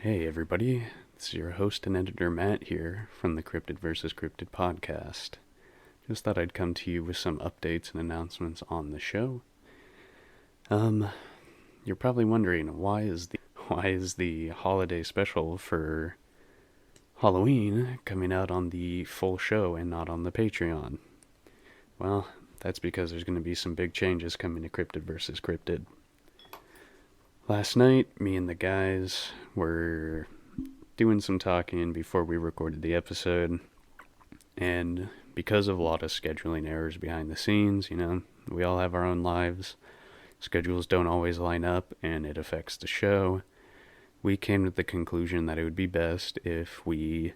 Hey everybody, it's your host and editor Matt here from the Cryptid V.S. Cryptid podcast. Just thought I'd come to you with some updates and announcements on the show. You're probably wondering why is the holiday special for Halloween coming out on the full show and not on the Patreon? Well, that's because there's going to be some big changes coming to Cryptid V.S. Cryptid. Last night, me and the guys were doing some talking before we recorded the episode, and because of a lot of scheduling errors behind the scenes, we all have our own lives, schedules don't always line up, and it affects the show. We came to the conclusion that it would be best if we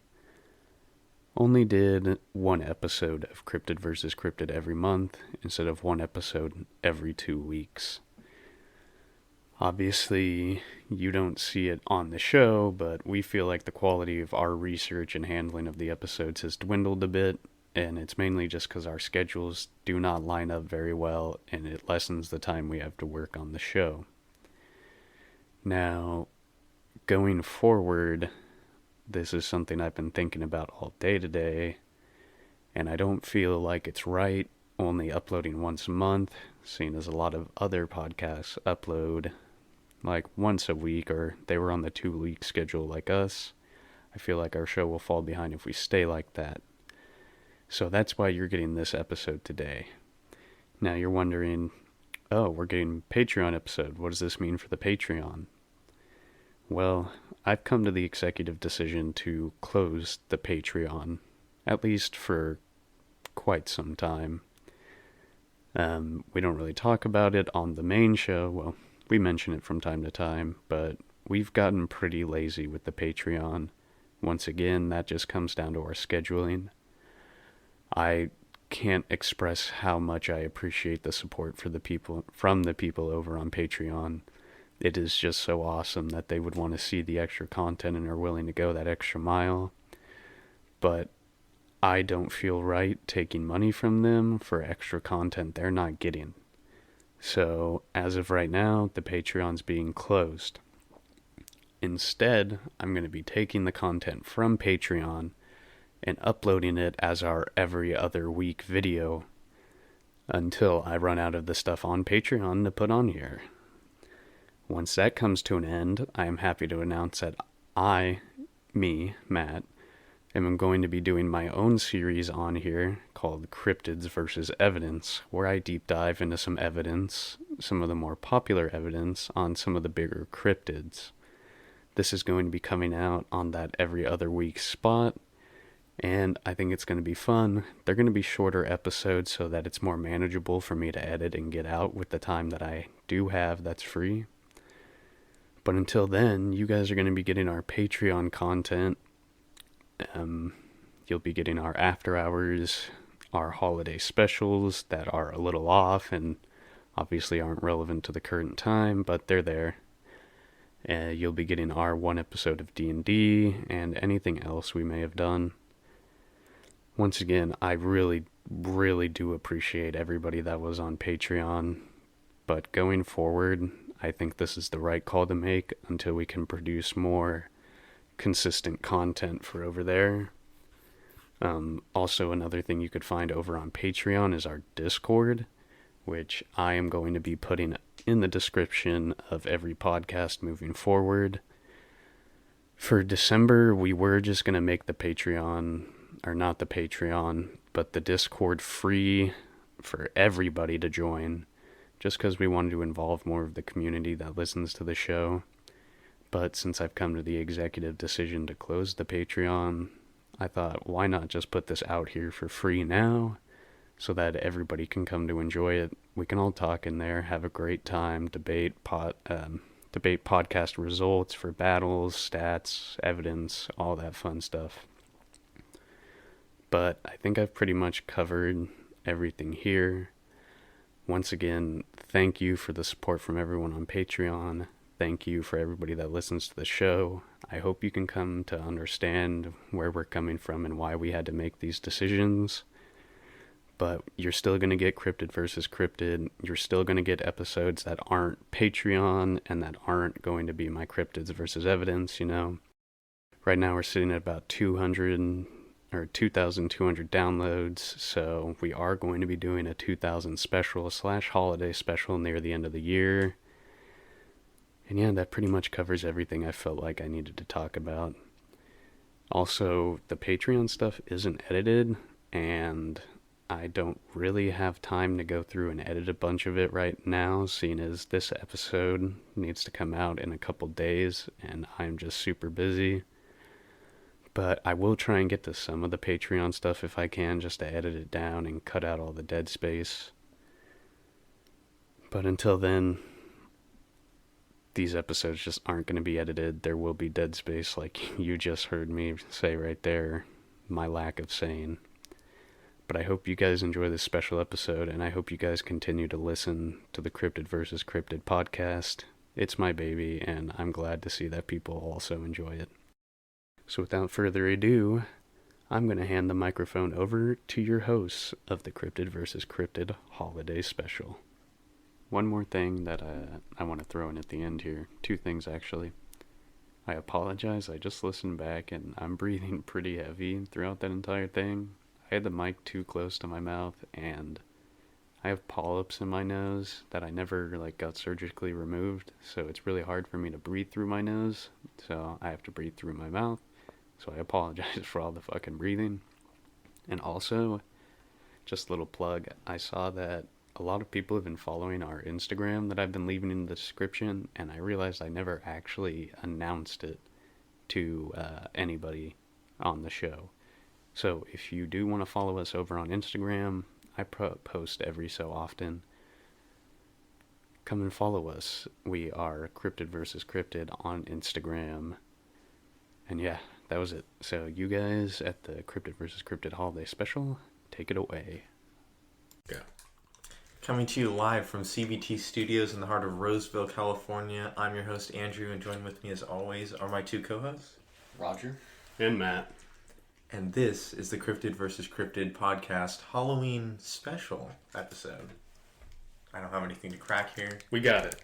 only did one episode of Cryptid V.S. Cryptid every month, instead of one episode every 2 weeks. Obviously, you don't see it on the show, but we feel like the quality of our research and handling of the episodes has dwindled a bit, and it's mainly just because our schedules do not line up very well, and it lessens the time we have to work on the show. Now, going forward, this is something I've been thinking about all day today, and I don't feel like it's right only uploading once a month, seeing as a lot of other podcasts upload like once a week, or they were on the 2-week schedule like us. I feel like our show will fall behind if we stay like that. So that's why you're getting this episode today. Now you're wondering, oh, we're getting a Patreon episode. What does this mean for the Patreon? Well, I've come to the executive decision to close the Patreon, at least for quite some time. We don't really talk about it on the main show. Well, we mention it from time to time, but we've gotten pretty lazy with the Patreon. Once again, that just comes down to our scheduling. I can't express how much I appreciate the support from the people over on Patreon. It is just so awesome that they would want to see the extra content and are willing to go that extra mile. But I don't feel right taking money from them for extra content they're not getting. So, as of right now, the Patreon's being closed. Instead, I'm going to be taking the content from Patreon and uploading it as our every other week video until I run out of the stuff on Patreon to put on here. Once that comes to an end, I am happy to announce that Matt, I'm going to be doing my own series on here called Cryptids vs. Evidence, where I deep dive into some evidence, some of the more popular evidence on some of the bigger cryptids. This is going to be coming out on that every other week spot, and I think it's going to be fun. They're going to be shorter episodes so that it's more manageable for me to edit and get out with the time that I do have that's free. But until then, you guys are going to be getting our Patreon content. You'll be getting our after hours, our holiday specials that are a little off and obviously aren't relevant to the current time, but they're there. You'll be getting our one episode of D&D and anything else we may have done. Once again, I really, really do appreciate everybody that was on Patreon, but going forward, I think this is the right call to make until we can produce more consistent content for over there. Also, another thing you could find over on Patreon is our Discord, which I am going to be putting in the description of every podcast moving forward. For December, we were just going to make the Patreon, or not the Patreon, but the Discord free for everybody to join, just because we wanted to involve more of the community that listens to the show. But since I've come to the executive decision to close the Patreon, I thought, why not just put this out here for free now, so that everybody can come to enjoy it. We can all talk in there, have a great time, debate podcast results for battles, stats, evidence, all that fun stuff. But I think I've pretty much covered everything here. Once again, thank you for the support from everyone on Patreon. Thank you for everybody that listens to the show. I hope you can come to understand where we're coming from and why we had to make these decisions. But you're still going to get Cryptid versus Cryptid. You're still going to get episodes that aren't Patreon and that aren't going to be my Cryptids versus Evidence, you know. Right now we're sitting at about 200 or 2,200 downloads, so we are going to be doing a 2,000 special / holiday special near the end of the year. And yeah, that pretty much covers everything I felt like I needed to talk about. Also, the Patreon stuff isn't edited, and I don't really have time to go through and edit a bunch of it right now, seeing as this episode needs to come out in a couple days, and I'm just super busy. But I will try and get to some of the Patreon stuff if I can, just to edit it down and cut out all the dead space. But until then, these episodes just aren't going to be edited. There will be dead space, like you just heard me say right there, my lack of saying. But I hope you guys enjoy this special episode, and I hope you guys continue to listen to the Cryptid vs. Cryptid podcast. It's my baby, and I'm glad to see that people also enjoy it. So without further ado, I'm going to hand the microphone over to your hosts of the Cryptid vs. Cryptid holiday special. One more thing that I want to throw in at the end here. Two things, actually. I apologize. I just listened back, and I'm breathing pretty heavy throughout that entire thing. I had the mic too close to my mouth, and I have polyps in my nose that I never got surgically removed, so it's really hard for me to breathe through my nose, so I have to breathe through my mouth. So I apologize for all the fucking breathing. And also, just a little plug, I saw that a lot of people have been following our Instagram that I've been leaving in the description, and I realized I never actually announced it to anybody on the show. So if you do want to follow us over on Instagram, I post every so often. Come and follow us. We are Cryptid vs. Cryptid on Instagram. And yeah, that was it. So you guys at the Cryptid vs. Cryptid holiday special, take it away. Go. Coming to you live from CBT Studios in the heart of Roseville, California. I'm your host, Andrew, and joined with me as always are my two co-hosts, Roger and Matt. And this is the Cryptid vs. Cryptid podcast Halloween special episode. I don't have anything to crack here. We got it.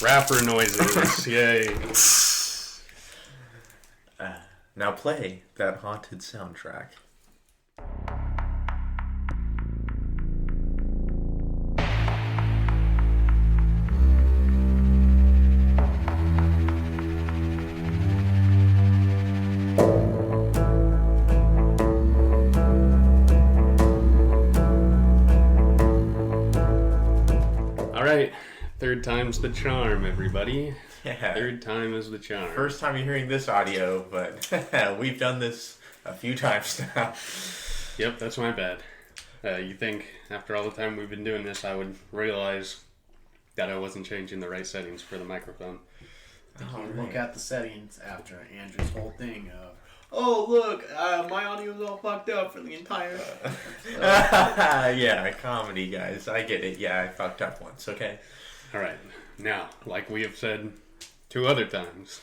Rapper noises, yay. Now play that haunted soundtrack. Third time's the charm, everybody. Yeah. Third time is the charm. First time you're hearing this audio, but we've done this a few times now. Yep, that's my bad. You think after all the time we've been doing this, I would realize that I wasn't changing the right settings for the microphone. Look at the settings after Andrew's whole thing of, oh look, my audio's all fucked up for the entire yeah, comedy, guys. I get it. Yeah, I fucked up once, okay? Alright, now, like we have said 2 other times.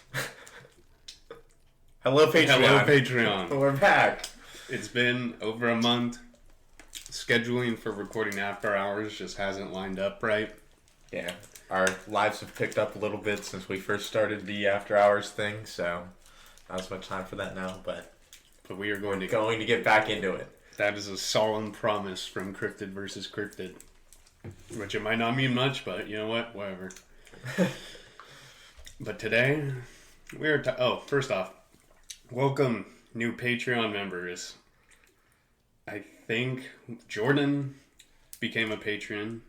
Hello, Patreon. Hello, Patreon. We're back. It's been over a month. Scheduling for recording after hours just hasn't lined up right. Yeah, our lives have picked up a little bit since we first started the after hours thing, so not as much time for that now, but we are going to get back into it. That is a solemn promise from Cryptid vs. Cryptid. Which it might not mean much, but you know what? Whatever. But today, we're... first off, welcome new Patreon members. I think Jordan became a patron,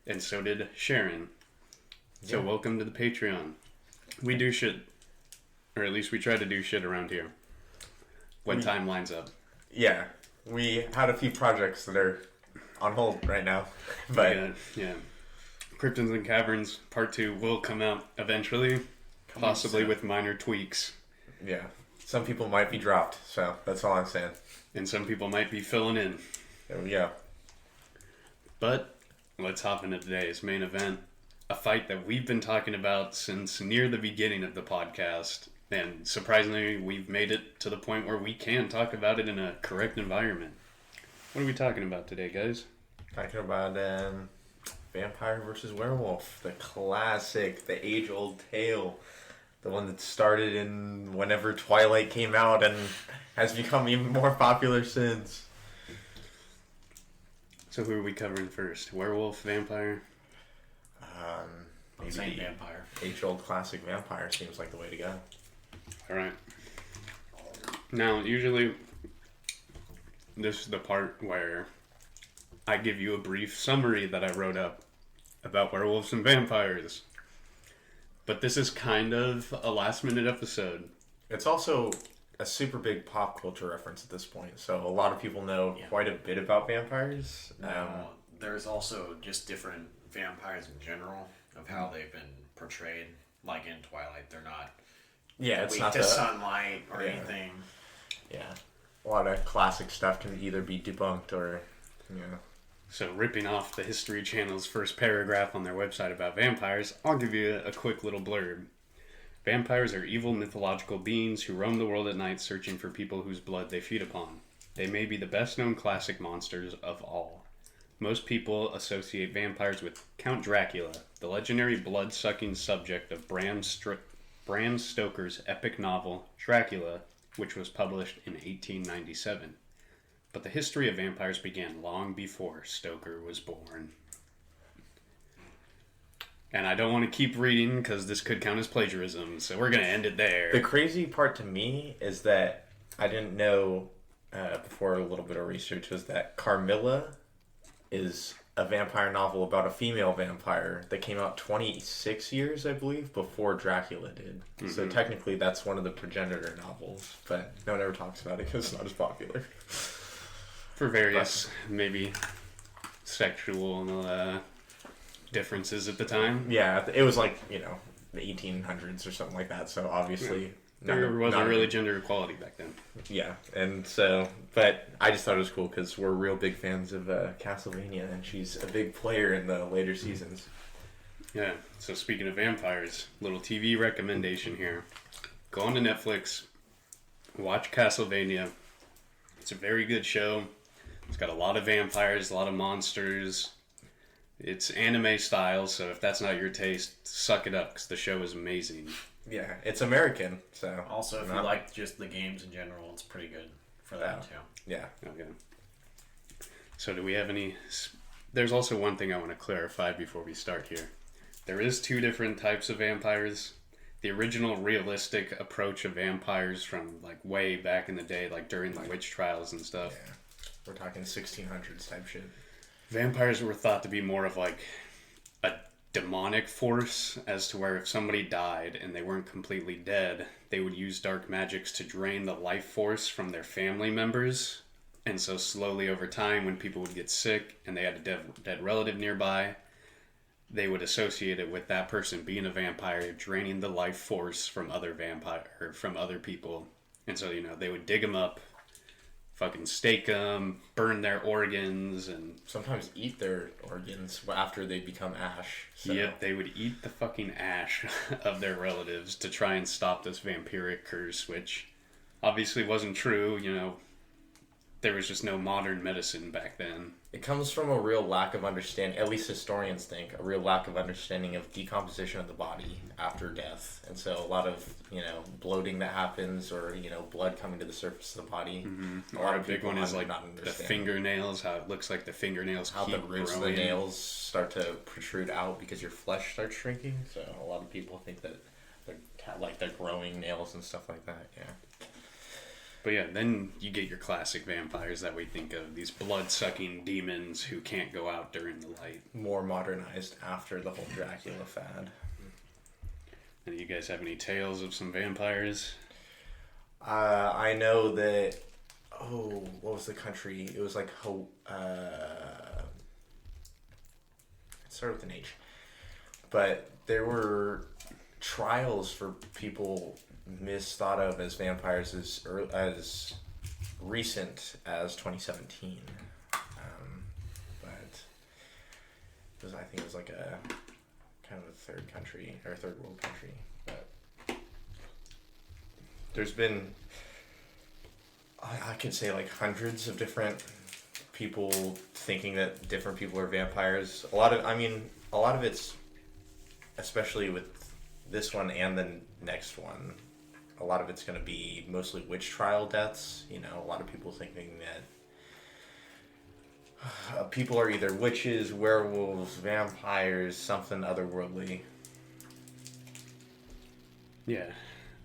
and so did Sharon. So welcome to the Patreon. We do shit, or at least we try to do shit around here when time lines up. Yeah, we had a few projects that are on hold right now, but yeah. Cryptids and Caverns Part 2 will come out eventually, possibly with minor tweaks. Yeah, some people might be dropped, so that's all I'm saying. And some people might be filling in. There we go. But let's hop into today's main event. A fight that we've been talking about since near the beginning of the podcast. And surprisingly, we've made it to the point where we can talk about it in a correct environment. What are we talking about today, guys? Talking about vampire versus werewolf, the classic, the age-old tale, the one that started in whenever Twilight came out and has become even more popular since. So who are we covering first? Werewolf, vampire? Maybe Same the vampire. age-old classic vampire seems like the way to go. Alright. Now, usually, this is the part where I give you a brief summary that I wrote up about werewolves and vampires. But this is kind of a last-minute episode. It's also a super big pop culture reference at this point, so a lot of people know quite a bit about vampires. There's also just different vampires in general of how they've been portrayed. Like in Twilight, they're not it's weak not to sunlight or Yeah. anything. Yeah, a lot of classic stuff can either be debunked or, So, ripping off the History Channel's first paragraph on their website about vampires, I'll give you a quick little blurb. Vampires are evil mythological beings who roam the world at night searching for people whose blood they feed upon. They may be the best-known classic monsters of all. Most people associate vampires with Count Dracula, the legendary blood-sucking subject of Bram Stoker's epic novel, Dracula, which was published in 1897. But the history of vampires began long before Stoker was born. And I don't want to keep reading because this could count as plagiarism, so we're going to end it there. The crazy part to me is that I didn't know before a little bit of research was that Carmilla is a vampire novel about a female vampire that came out 26 years, I believe, before Dracula did. Mm-hmm. So technically that's one of the progenitor novels, but no one ever talks about it because it's not as popular. For various, maybe, sexual differences at the time. Yeah, it was like, the 1800s or something like that, so obviously... There wasn't really gender equality back then. Yeah, and so, but I just thought it was cool because we're real big fans of Castlevania, and she's a big player in the later seasons. Yeah, so speaking of vampires, little TV recommendation here. Go on to Netflix, watch Castlevania. It's a very good show. It's got a lot of vampires, a lot of monsters. It's anime style, so if that's not your taste, suck it up because the show is amazing. Yeah, it's American, so... Also, if you like just the games in general, it's pretty good for that, too. Yeah. Okay. So do we have any... There's also one thing I want to clarify before we start here. There is two different types of vampires. The original realistic approach of vampires from, way back in the day, during the witch trials and stuff. Yeah. We're talking 1600s type shit. Vampires were thought to be more of, a demonic force, as to where if somebody died and they weren't completely dead, they would use dark magics to drain the life force from their family members. And so slowly over time, when people would get sick and they had a dead relative nearby, they would associate it with that person being a vampire, draining the life force from other people. And so, they would dig them up, fucking stake them, burn their organs, and... Sometimes eat their organs after they become ash. So. Yep, they would eat the fucking ash of their relatives to try and stop this vampiric curse, which obviously wasn't true, There was just no modern medicine back then. It comes from a real lack of understanding, at least historians think, a real lack of understanding of decomposition of the body after death. And so a lot of, bloating that happens or, blood coming to the surface of the body. Mm-hmm. Or a big one is the fingernails, how it looks like the fingernails how keep the roots growing. of the nails start to protrude out because your flesh starts shrinking. So a lot of people think that they're growing nails and stuff like that, yeah. But yeah, then you get your classic vampires that we think of, these blood-sucking demons who can't go out during the light. More modernized after the whole Dracula fad. And you guys have any tales of some vampires? I know that... Oh, what was the country? It was it started with an H. But there were trials for people... misthought of as vampires as recent as 2017, but I think it was a kind of a third world country. But there's been I could say hundreds of different people thinking that different people are vampires. A lot of it's, especially with this one and the next one, a lot of it's going to be mostly witch trial deaths. You know, a lot of people thinking that people are either witches, werewolves, vampires, something otherworldly. Yeah.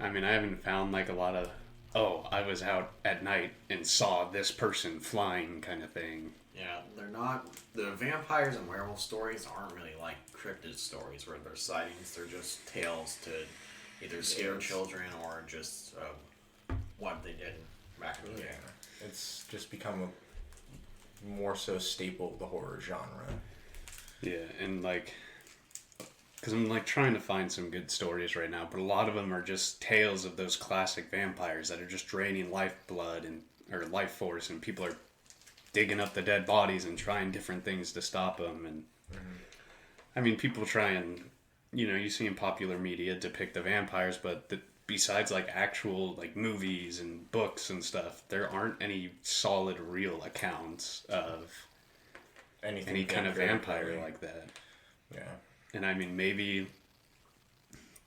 I mean, I haven't found like a lot of, oh, I was out at night and saw this person flying kind of thing. Yeah, they're not. The vampires and werewolf stories aren't really like cryptid stories where they're sightings. They're just tales to either scare children or just what they did back in the day. It's just become a more so staple of the horror genre. Yeah, and like, because I'm like trying to find some good stories right now, but a lot of them are just tales of those classic vampires that are just draining lifeblood or life force, and people are digging up the dead bodies and trying different things to stop them. And I mean, people try and, you know, you see in popular media depict the vampires, but besides like actual like movies and books and stuff, there aren't any solid real accounts of any kind of vampire like that. Yeah. And I mean, maybe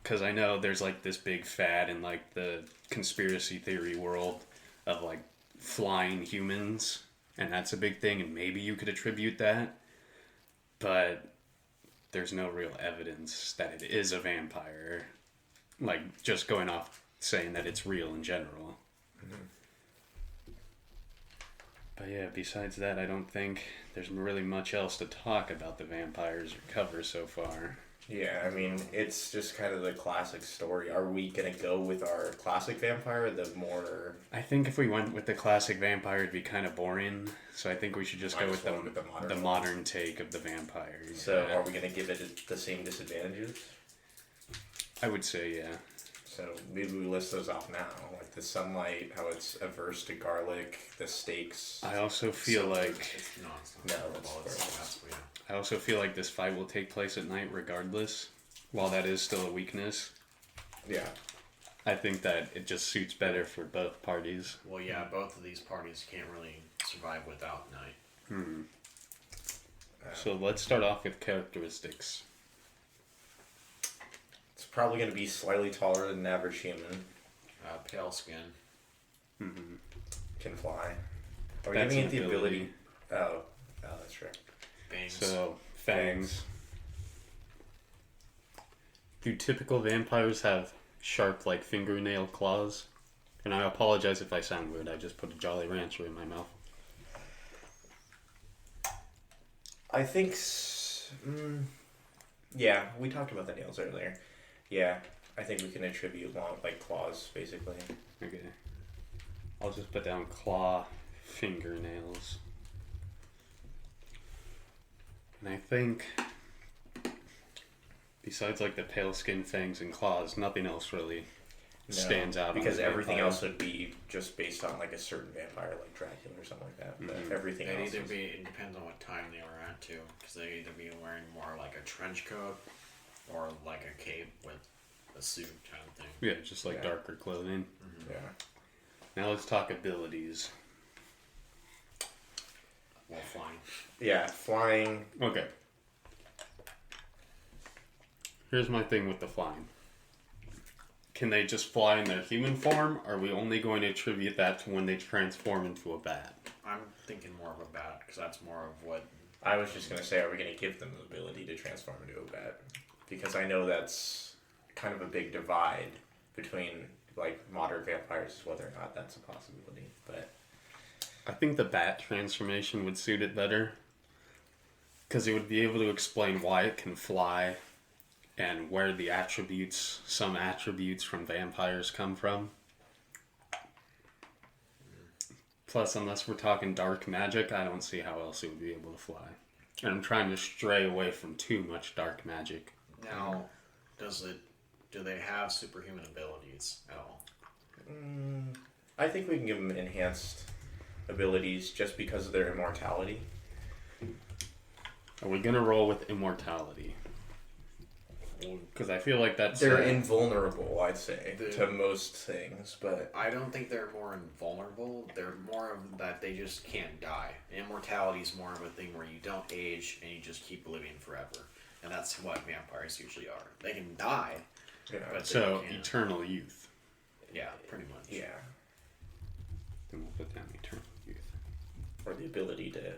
because I know there's like this big fad in like the conspiracy theory world of like flying humans, and that's a big thing, and maybe you could attribute that, but there's no real evidence that it is a vampire, like just going off saying that it's real in general. But yeah, besides that, I don't think there's really much else to talk about the vampires or cover so far. Yeah, I mean, it's just kind of the classic story. Are we going to go with our classic vampire, the more... I think if we went with the classic vampire, it'd be kind of boring. So I think we should just go with the modern take of the vampire. So are we going to give it the same disadvantages? I would say, yeah. So maybe we list those off now. Like the sunlight, how it's averse to garlic, the stakes. I also feel like... I also feel like this fight will take place at night regardless, while that is still a weakness. Yeah. I think that it just suits better for both parties. Well, yeah, both of these parties can't really survive without night. So let's start off with characteristics. It's probably going to be slightly taller than an average human. Pale skin. Can fly. Are we That's giving it an the ability? ability. Oh, that's right. Bangs. So, fangs. Do typical vampires have sharp, like, fingernail claws? And I apologize if I sound weird, I just put a Jolly Rancher in my mouth. I think... yeah, we talked about the nails earlier. Yeah, I think we can attribute long, like, claws, basically. Okay. I'll just put down claw fingernails. And I think, besides like the pale skin, fangs, and claws, nothing else really stands out. Because everything else would be just based on like a certain vampire, like Dracula or something like that. But everything They'd else either be, it depends on what time they were at too, because they'd either be wearing more like a trench coat or like a cape with a suit kind of thing. Yeah, just like darker clothing. Yeah. Now let's talk abilities. Well, flying. Yeah, flying. Okay. Here's my thing with the flying. Can they just fly in their human form? Or are we only going to attribute that to when they transform into a bat? I'm thinking more of a bat, because that's more of what... I was just going to say, are we going to give them the ability to transform into a bat? Because I know that's kind of a big divide between like modern vampires, whether or not that's a possibility. But I think the bat transformation would suit it better. Because it would be able to explain why it can fly and where the attributes, some attributes from vampires come from. Plus, unless we're talking dark magic, I don't see how else it would be able to fly. And I'm trying to stray away from too much dark magic. Now, do they have superhuman abilities at all? I think we can give them enhanced abilities just because of their immortality. Are we going to roll with immortality? Because I feel like that's... They're invulnerable, I'd say, The- to most things, but... I don't think they're more invulnerable. They're more of that they just can't die. Immortality is more of a thing where you don't age and you just keep living forever. And that's what vampires usually are. They can die, Yeah. but So, they can't. eternal youth. Yeah, pretty much. Yeah. Then we'll put down eternal youth. Or the ability to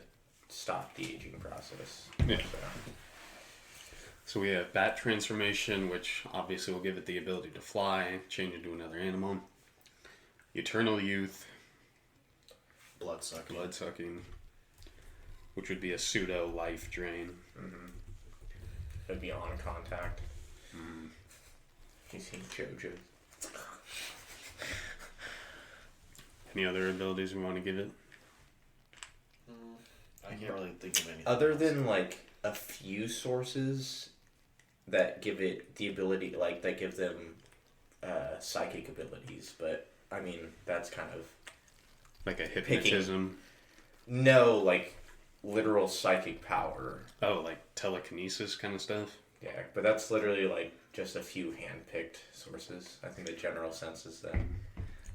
stop the aging process. Yeah. So, So we have bat transformation, which obviously will give it the ability to fly, change into another animal. Eternal youth, Blood sucking. blood sucking, which would be a pseudo life drain. it'd be on contact. You seen JoJo? Any other abilities we want to give it? I can't really think of anything. Other else. than, like, a few sources that give it the ability, like, that give them psychic abilities, but, I mean, that's kind of... Like a hypnotism? No, like, literal psychic power. Oh, like telekinesis kind of stuff? Yeah, but that's literally, like, just a few hand-picked sources. I think the general sense is that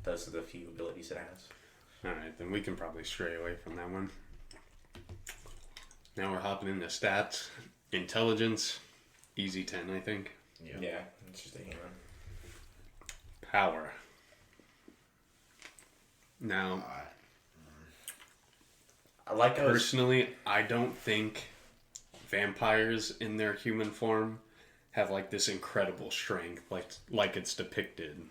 those are the few abilities it has. Alright, then we can probably stray away from that one. Now we're hopping into stats. Intelligence, easy 10, I think. Yeah, it's just a human. Power. Now, I like how it's- personally, I don't think vampires in their human form have like this incredible strength, like it's depicted.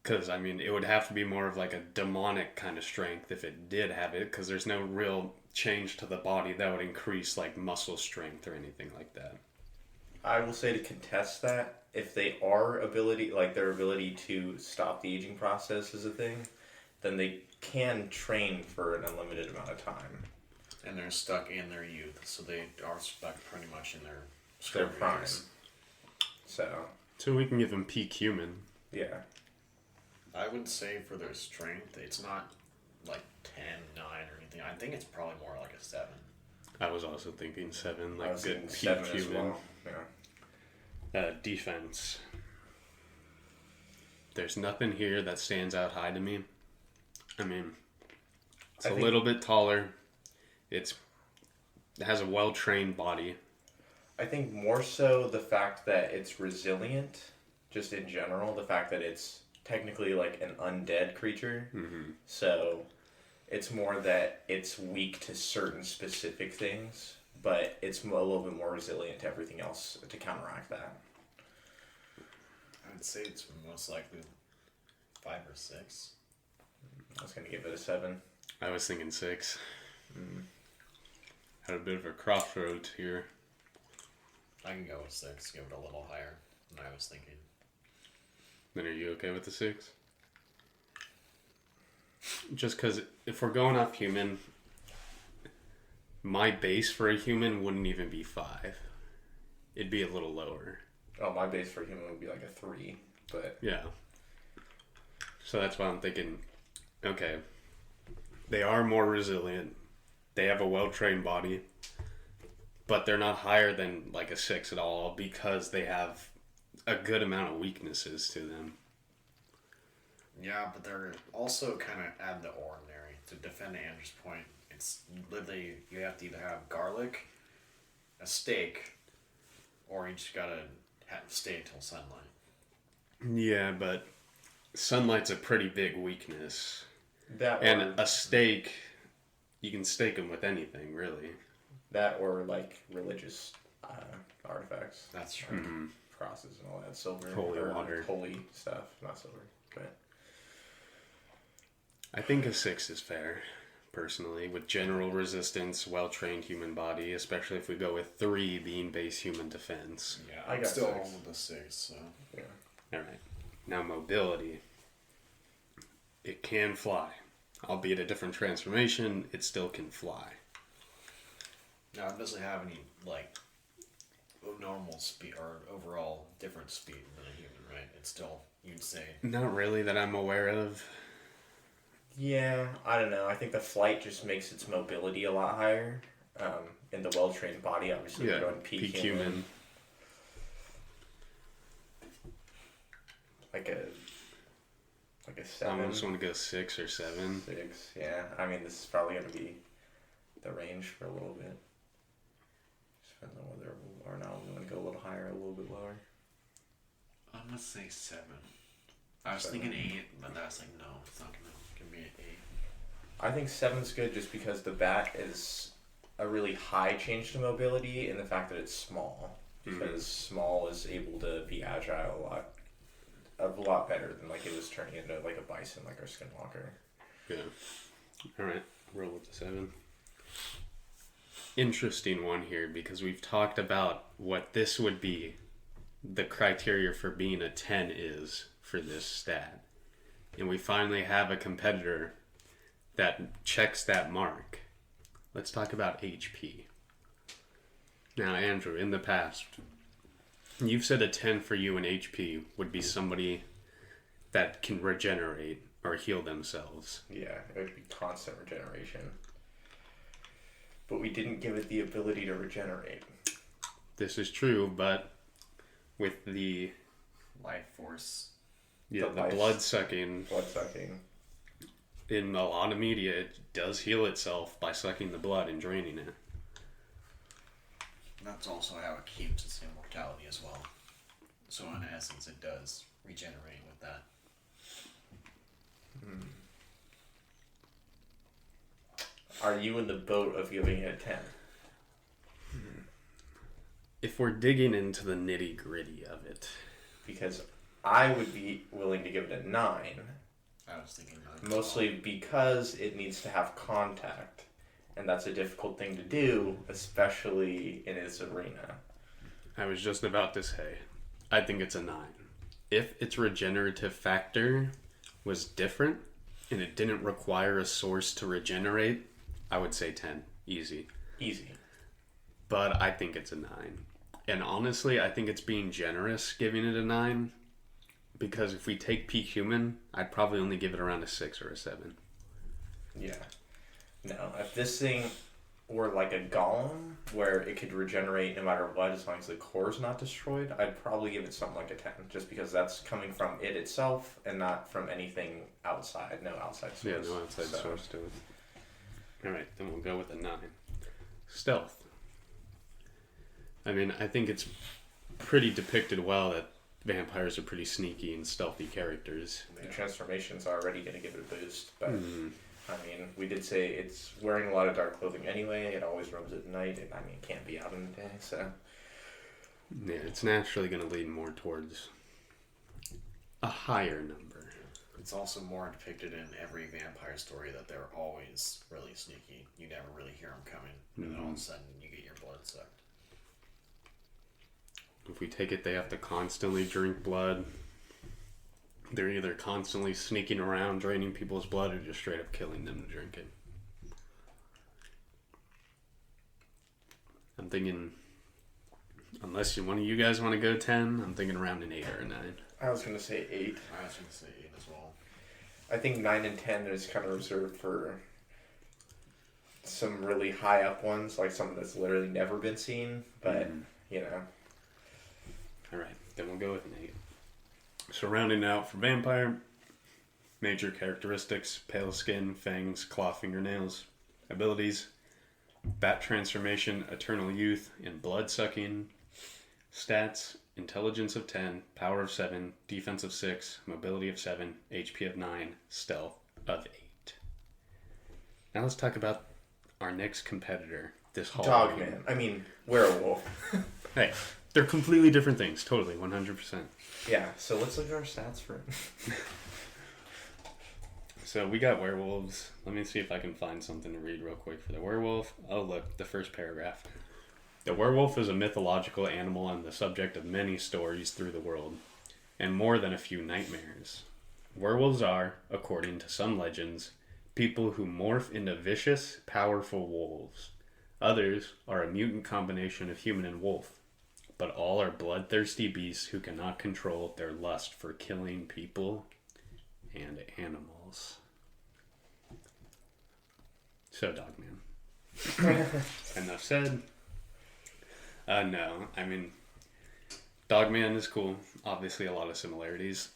Because, I mean, it would have to be more of like a demonic kind of strength if it did have it, because there's no real change to the body that would increase like muscle strength or anything like that. I will say to contest that, if they are ability, like their ability to stop the aging process is a thing, then they can train for an unlimited amount of time. And they're stuck in their youth, so they are stuck pretty much in their Their scrub prime. years. So we can give them peak human. Yeah. I would say for their strength, it's not like 10, 9 or anything. I think it's probably more like a 7. I was also thinking 7, I like was good thinking peak 7 as human. well. Yeah. Defense. There's nothing here that stands out high to me. I mean, it's I a think- little bit taller. It has a well-trained body. I think more so the fact that it's resilient, just in general, the fact that it's technically like an undead creature. Mm-hmm. So it's more that it's weak to certain specific things, but it's a little bit more resilient to everything else to counteract that. I would say it's most likely 5 or 6. I was going to give it a 7. I was thinking 6. Had a bit of a crossroads here. I can go with 6, give it a little higher than I was thinking. Then are you okay with the 6? Just because if we're going off human, my base for a human wouldn't even be 5. It'd be a little lower. Oh, my base for human would be like a 3, but Yeah. So that's why I'm thinking, okay, they are more resilient. They have a well-trained body, but they're not higher than like a 6 at all because they have a good amount of weaknesses to them. Yeah, but they're also kind of add the ordinary. To defend Andrew's point, it's literally you have to either have garlic, a steak, or you just gotta stay until sunlight. Yeah, but sunlight's a pretty big weakness. that And or, a steak, you can steak them with anything, really. that or like religious artifacts, That's true. crosses and all that, silver, Holy or water. holy stuff, not silver, but I think a 6 is fair, personally, with general resistance, well-trained human body, especially if we go with 3 being base human defense. Yeah, I I'm got still 6. on with the 6. So yeah. Alright, now mobility. It can fly. Albeit a different transformation, it still can fly. now it doesn't have any like normal speed or overall different speed than a human, right? It's still you'd say Not really that I'm aware of. Yeah, I don't know. I think the flight just makes its mobility a lot higher. In the well-trained body, obviously, we're going peak human. like a I 7. almost want to go 6 or 7. 6, yeah. I mean, this is probably going to be the range for a little bit. Just depends on whether or not we want to go a little higher or a little bit lower. I'm gonna say 7. I was 7. thinking 8, but that's like, no, it's not gonna be an 8. I think 7's good just because the bat is a really high change to mobility in the fact that it's small. Because small is able to be agile a lot better than like it was turning into like a bison like our skinwalker. Yeah. Alright, roll with the 7. Interesting one here because we've talked about what this would be the criteria for being a 10 is for this stat. And we finally have a competitor that checks that mark. Let's talk about HP. Now, Andrew, in the past, you've said a 10 for you in HP would be somebody that can regenerate or heal themselves. Yeah, it would be constant regeneration. But we didn't give it the ability to regenerate. This is true, but with the Life force. the life- blood sucking, Blood sucking. in a lot of media, it does heal itself by sucking the blood and draining it. That's also how it keeps its immortality as well. So in essence, it does regenerate with that. Are you in the boat of giving it a 10? If we're digging into the nitty gritty of it, Because I would be willing to give it a 9. I was thinking 9. Mostly because it needs to have contact. And that's a difficult thing to do, especially in its arena. I was just about to say, I think it's a 9. If its regenerative factor was different and it didn't require a source to regenerate, I would say 10. Easy. Easy. But I think it's a 9. And honestly, I think it's being generous giving it a 9. Because if we take peak human, I'd probably only give it around a 6 or a 7. Yeah. No, if this thing were like a golem, where it could regenerate no matter what as long as the core's not destroyed, I'd probably give it something like a 10. Just because that's coming from it itself and not from anything outside. No outside source. Yeah, no outside source to it. Alright, then we'll go with a 9. Stealth. I mean, I think it's pretty depicted well that vampires are pretty sneaky and stealthy characters. The transformation's already going to give it a boost, but I mean, we did say it's wearing a lot of dark clothing anyway. It always roams at night, and I mean, it can't be out in the day, so. Yeah, it's naturally going to lean more towards a higher number. It's also more depicted in every vampire story that they're always really sneaky. You never really hear them coming, and then all of a sudden you get your blood sucked. If we take it, they have to constantly drink blood. They're either constantly sneaking around, draining people's blood, or just straight up killing them to drink it. I'm thinking, unless one of you guys want to go 10, I'm thinking around an 8 or a 9. I was going to say 8. I was going to say 8 as well. I think 9 and 10 is kind of reserved for some really high up ones, like something that's literally never been seen, but, you know. Alright, then we'll go with an 8. So rounding it out for vampire, major characteristics: pale skin, fangs, claw fingernails. Abilities: bat transformation, eternal youth, and blood sucking. Stats: intelligence of 10, power of 7, defense of 6, mobility of 7, HP of 9, stealth of 8. Now let's talk about our next competitor this Halloween. Werewolf. Hey, they're completely different things, totally, 100%. Yeah, so let's look at our stats for it. So we got werewolves. Let me see if I can find something to read real quick for the werewolf. Oh, look, the first paragraph. The werewolf is a mythological animal and the subject of many stories through the world, and more than a few nightmares. Werewolves are, according to some legends, people who morph into vicious, powerful wolves. Others are a mutant combination of human and wolf, but all are bloodthirsty beasts who cannot control their lust for killing people and animals. So, Dogman. Enough said. No, I mean, Dogman is cool. Obviously, a lot of similarities.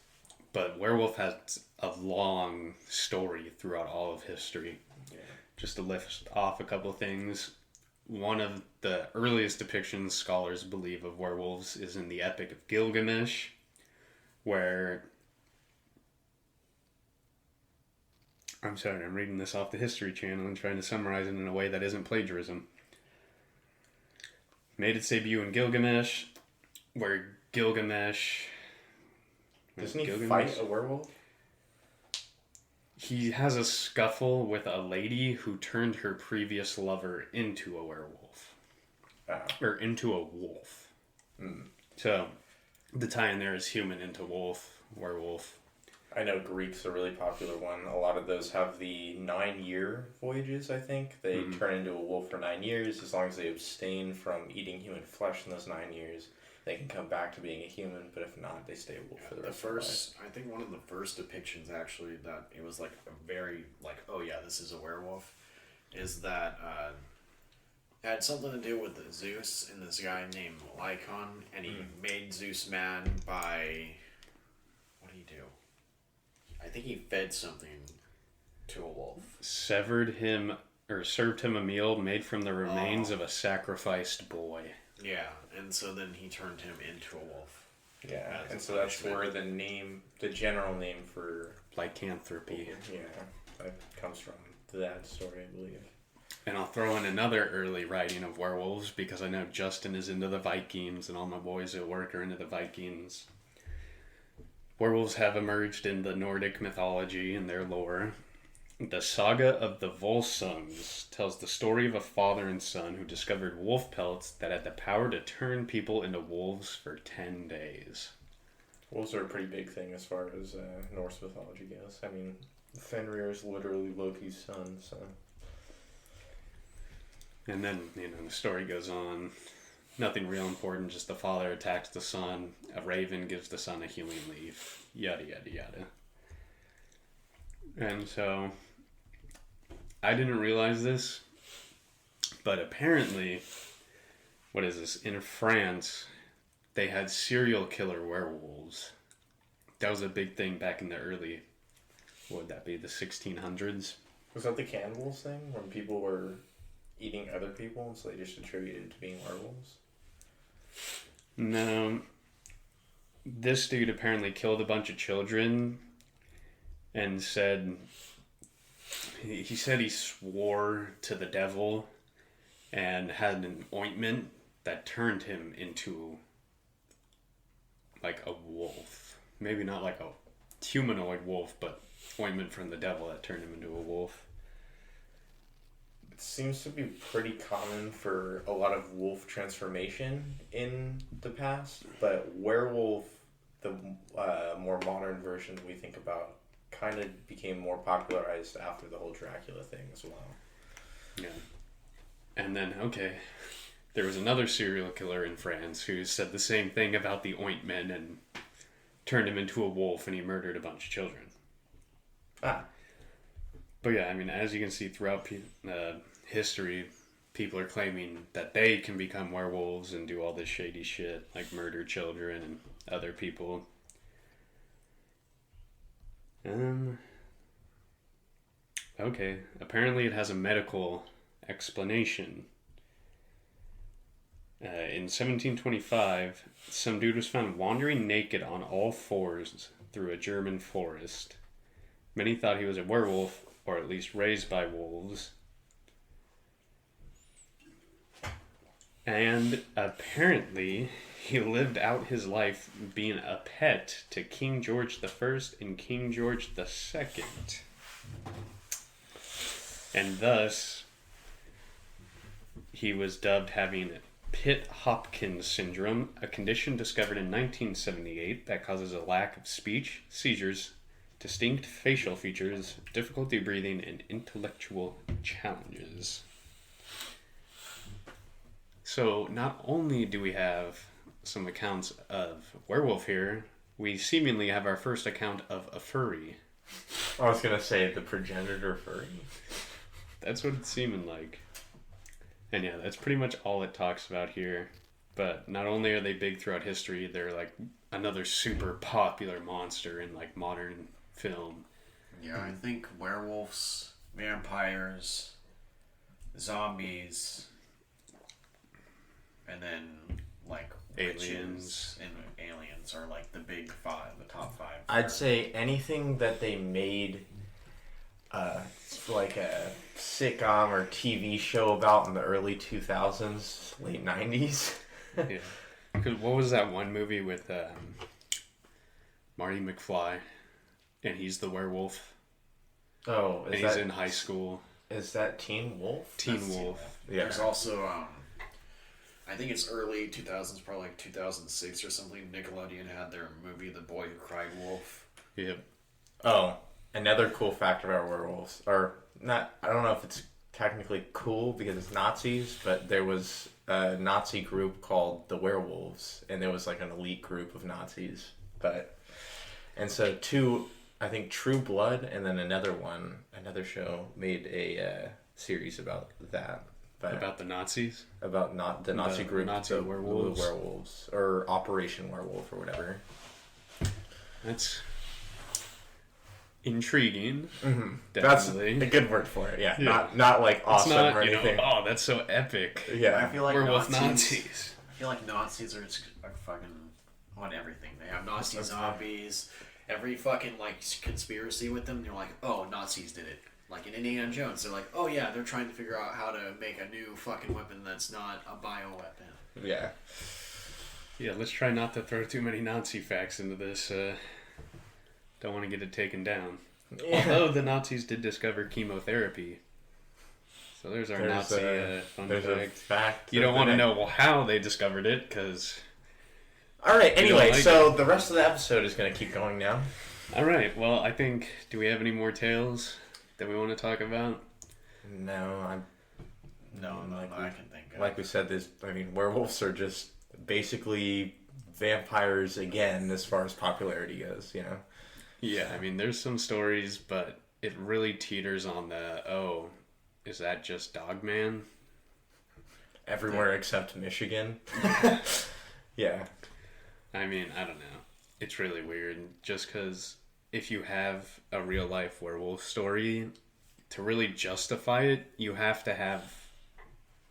But werewolf has a long story throughout all of history. Yeah. Just to lift off a couple things, one of the earliest depictions scholars believe of werewolves is in the Epic of Gilgamesh, where... I'm sorry, I'm reading this off the History Channel and trying to summarize it in a way that isn't plagiarism. Made its debut in Gilgamesh, where Gilgamesh... Doesn't he fight a werewolf? He has a scuffle with a lady who turned her previous lover into a werewolf. Or into a wolf. So, the tie in there is human into wolf, werewolf. I know Greek's a really popular one. A lot of those have the 9-year voyages, I think. They turn into a wolf for 9 years. As long as they abstain from eating human flesh in those 9 years, they can come back to being a human, but if not, they stay a wolf for the rest of their life. I think one of the first depictions, actually, that it was like a very, like, oh yeah, this is a werewolf, is that it had something to do with Zeus and this guy named Lycon, and he made Zeus mad by, what did he do? I think he fed something to a wolf. Served him a meal made from the remains of a sacrificed boy. Yeah, and so then he turned him into a wolf. Yeah, and so that's where the general name for lycanthropy. Yeah, that comes from that story, I believe. And I'll throw in another early writing of werewolves because I know Justin is into the Vikings and all my boys at work are into the Vikings. Werewolves have emerged in the Nordic mythology and their lore. The Saga of the Volsungs tells the story of a father and son who discovered wolf pelts that had the power to turn people into wolves for 10 days. Wolves are a pretty big thing as far as Norse mythology goes. I mean, Fenrir is literally Loki's son, so... And then, the story goes on. Nothing real important, just the father attacks the son, a raven gives the son a healing leaf, yada yada yada. And so, I didn't realize this, but apparently, what is this, in France, they had serial killer werewolves. That was a big thing back in the early, what would that be, the 1600s? Was that the cannibals thing, when people were eating other people, and so they just attributed it to being werewolves? No. This dude apparently killed a bunch of children and said he swore to the devil and had an ointment that turned him into like a wolf. Maybe not like a humanoid wolf, but ointment from the devil that turned him into a wolf. Seems to be pretty common for a lot of wolf transformation in the past, but werewolf, the more modern version we think about, kind of became more popularized after the whole Dracula thing as well. Yeah. And then, there was another serial killer in France who said the same thing about the ointment and turned him into a wolf, and he murdered a bunch of children. But yeah, as you can see throughout history, people are claiming that they can become werewolves and do all this shady shit, like murder children and other people. Apparently it has a medical explanation. In 1725, some dude was found wandering naked on all fours through a German forest. Many thought he was a werewolf, or at least raised by wolves. And apparently, he lived out his life being a pet to King George I and King George II. And thus, he was dubbed having Pitt-Hopkins syndrome, a condition discovered in 1978 that causes a lack of speech, seizures, distinct facial features, difficulty breathing, and intellectual challenges. So not only do we have some accounts of werewolf here, we seemingly have our first account of a furry. I was going to say the progenitor furry. That's what it's seeming like. And yeah, that's pretty much all it talks about here. But not only are they big throughout history, they're like another super popular monster in like modern film. Yeah, I think werewolves, vampires, zombies, and then like Aliens. witches and aliens are like the big five, the top five. I'd say anything that they made like a sitcom or TV show about in the early 2000s, late 90s. Yeah. Because what was that one movie with Marty McFly, and he's the werewolf, Oh, and he's in high school. Is that Teen Wolf? Teen Wolf. Yeah. There's also, I think it's early 2000s, probably like 2006 or something. Nickelodeon had their movie, The Boy Who Cried Wolf. Yep. Oh, another cool fact about werewolves, or not, I don't know if it's technically cool because it's Nazis, but there was a Nazi group called the Werewolves, and there was like an elite group of Nazis. And so I think True Blood and then another show made a series about that. But About the Nazis? about not the Nazi group, Nazi the werewolves. werewolves, or Operation Werewolf or whatever. That's intriguing. Mm-hmm. Definitely. That's a good word for it. Yeah, Yeah. not like awesome It's not, or you know, anything. oh, that's so epic. Yeah, I feel like Werewolf Nazis. Nazis. I feel like Nazis are just like fucking on everything. They have Nazi Okay. zombies. Every fucking like conspiracy with them, they're like, oh, Nazis did it. Like in Indiana Jones, they're like, oh yeah, they're trying to figure out how to make a new fucking weapon that's not a bioweapon. Yeah. Yeah, let's try not to throw too many Nazi facts into this. Don't want to get it taken down. Although the Nazis did discover chemotherapy. So there's our Nazi fun there's a fact. fact. You don't want to know how they discovered it, because... All right. Anyway, like so the rest of the episode is going to keep going now. All right, well, I think... Do we have any more tales that we want to talk about? No, No, like I can think of. like we said, werewolves are just basically vampires again as far as popularity goes. You know. Yeah, I mean, there's some stories, but it really teeters on the, is that just Dogman? Everywhere except Michigan. Yeah. I mean, I don't know. It's really weird, just because if you have a real-life werewolf story, to really justify it, you have to have,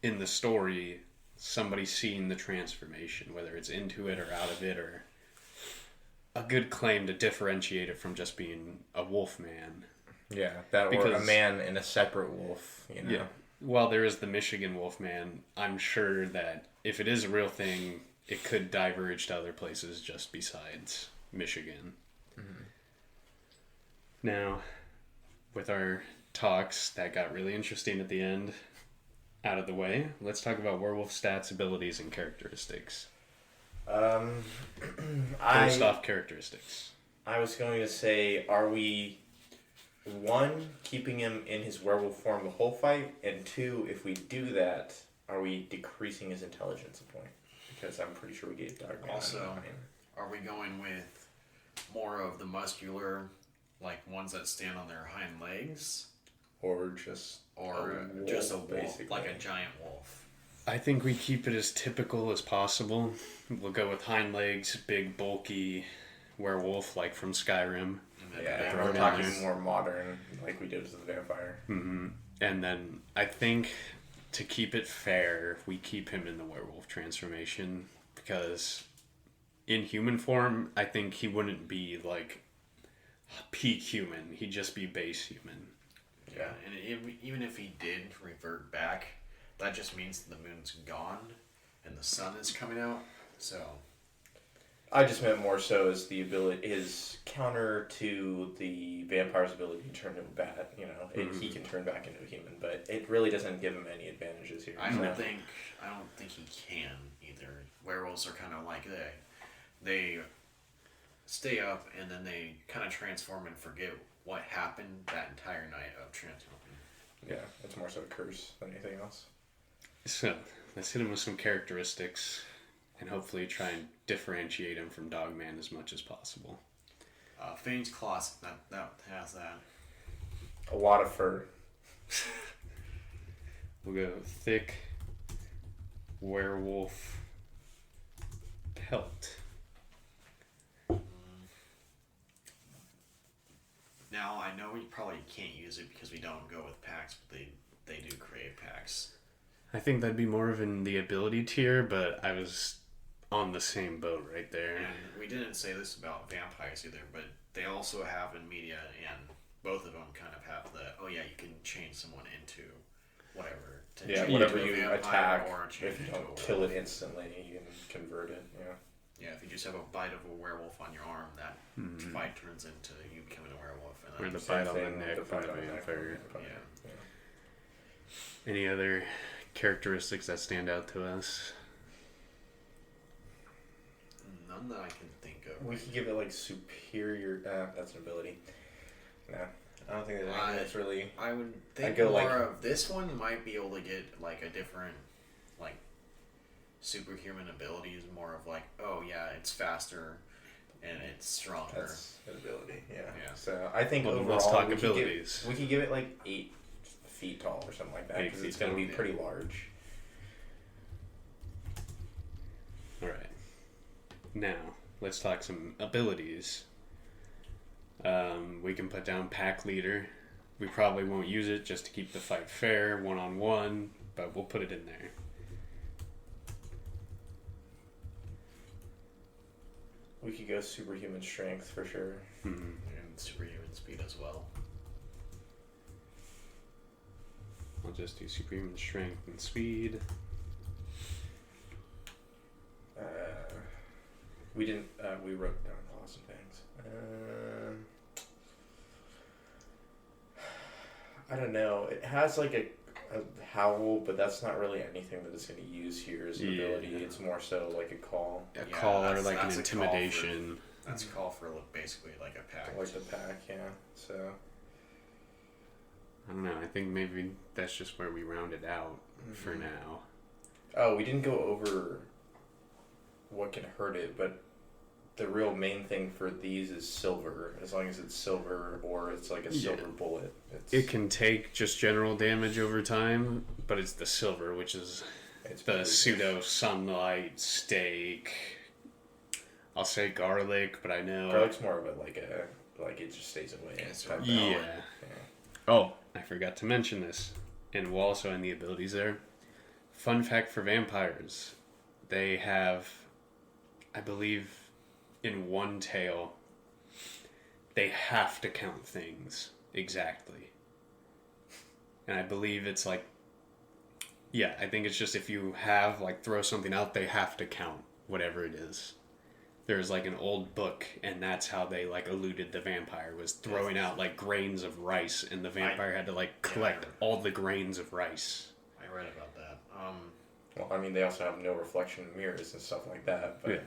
in the story, somebody seeing the transformation, whether it's into it or out of it, or a good claim to differentiate it from just being a wolf man. Yeah, or a Because- man and a separate wolf. You know. Yeah. While there is the Michigan Wolfman, I'm sure that if it is a real thing, it could diverge to other places just besides Michigan. Mm-hmm. Now, with our talks that got really interesting at the end out of the way, let's talk about werewolf stats, abilities, and characteristics. First off, characteristics. I was going to say, are we, one, keeping him in his werewolf form the whole fight, and two, if we do that, are we decreasing his intelligence a point? Because I'm pretty sure we gave Dogman Also, a 9. are we going with more of the muscular, like ones that stand on their hind legs, Or just or a just a wolf, wolf, basically. like a giant wolf? I think we keep it as typical as possible. We'll go with hind legs, big, bulky werewolf, like from Skyrim. And then Yeah, the we're big talking ones. more modern, like we did with the vampire. Mm-hmm. And then I think to keep it fair, we keep him in the werewolf transformation, because in human form, I think he wouldn't be like peak human. He'd just be base human. Yeah, and even if he did revert back, that just means the moon's gone and the sun is coming out. So I just meant more so as the ability, his counter to the vampire's ability to turn into a bat. You know, he can turn back into a human, but it really doesn't give him any advantages here. I don't think he can either. Werewolves are kind of like they stay up and then they kind of transform and forget what happened that entire night of transforming. Yeah, it's more so a curse than anything else. So let's hit him with some characteristics and hopefully try and differentiate him from Dogman as much as possible. Fane's claws, that has that. A lot of fur. We'll go thick, werewolf, helped. Now, I know we probably can't use it because we don't go with packs, but they do create packs. I think that'd be more of in the ability tier, but I was on the same boat right there. And we didn't say this about vampires either, but they also have in media, and both of them kind of have you can change someone into whatever. Whatever into a you vampire attack, or change if you into a don't kill werewolf. it instantly, you can convert it, Yeah, if you just have a bite of a werewolf on your arm, that fight turns into you becoming a werewolf. And Or the Same bite on the thing with neck the from bite the on the neck vampire. from the Yeah. yeah. Any other characteristics that stand out to us? None that I can think of. We could give it like superior. That's an ability. No, I don't think there's anything that's really. I would think go more like- of this one might be able to get like a different, like, superhuman abilities. More of like, oh yeah, it's faster and it's stronger. That's an ability. Yeah. Yeah. So I think Well, then overall let's talk we could abilities. we could give it like 8 feet tall or something like that 8 because feet it's going to tall, be yeah. pretty large. All right. Now, let's talk some abilities. We can put down Pack Leader. We probably won't use it just to keep the fight fair, one-on-one, but we'll put it in there. We could go superhuman strength for sure. Hmm. And superhuman speed as well. I'll just do superhuman strength and speed. We didn't. We wrote down claws and fangs. I don't know. It has like a howl, but that's not really anything that it's going to use here as an Yeah. ability. It's more so like a call, A Yeah, call or that's- like an that's a call for- intimidation. That's a call for basically like a pack. like the pack. Yeah. So. I don't know. I think maybe that's just where we round it out for Mhm. now. Oh, we didn't go over what can hurt it, but the real main thing for these is silver. As long as it's silver or it's like a Yeah. silver bullet, it's It can take just general damage over time, but it's the silver, which is it's the pretty- pseudo sunlight steak. I'll say garlic, but I know. Garlic's more of a like it just stays away. Yeah, it's type of- Yeah. yeah. Oh, I forgot to mention this, and we'll also in the abilities there. Fun fact for vampires: they have, I believe, in one tail, they have to count things exactly, and I believe it's like, yeah, I think it's just if you have like throw something out, they have to count whatever it is. There's like an old book, and that's how they like eluded the vampire, was throwing out like grains of rice, and the vampire had to like collect all the grains of rice. I read about that. Well, I mean, they also have no reflection mirrors and stuff like that. But Yeah.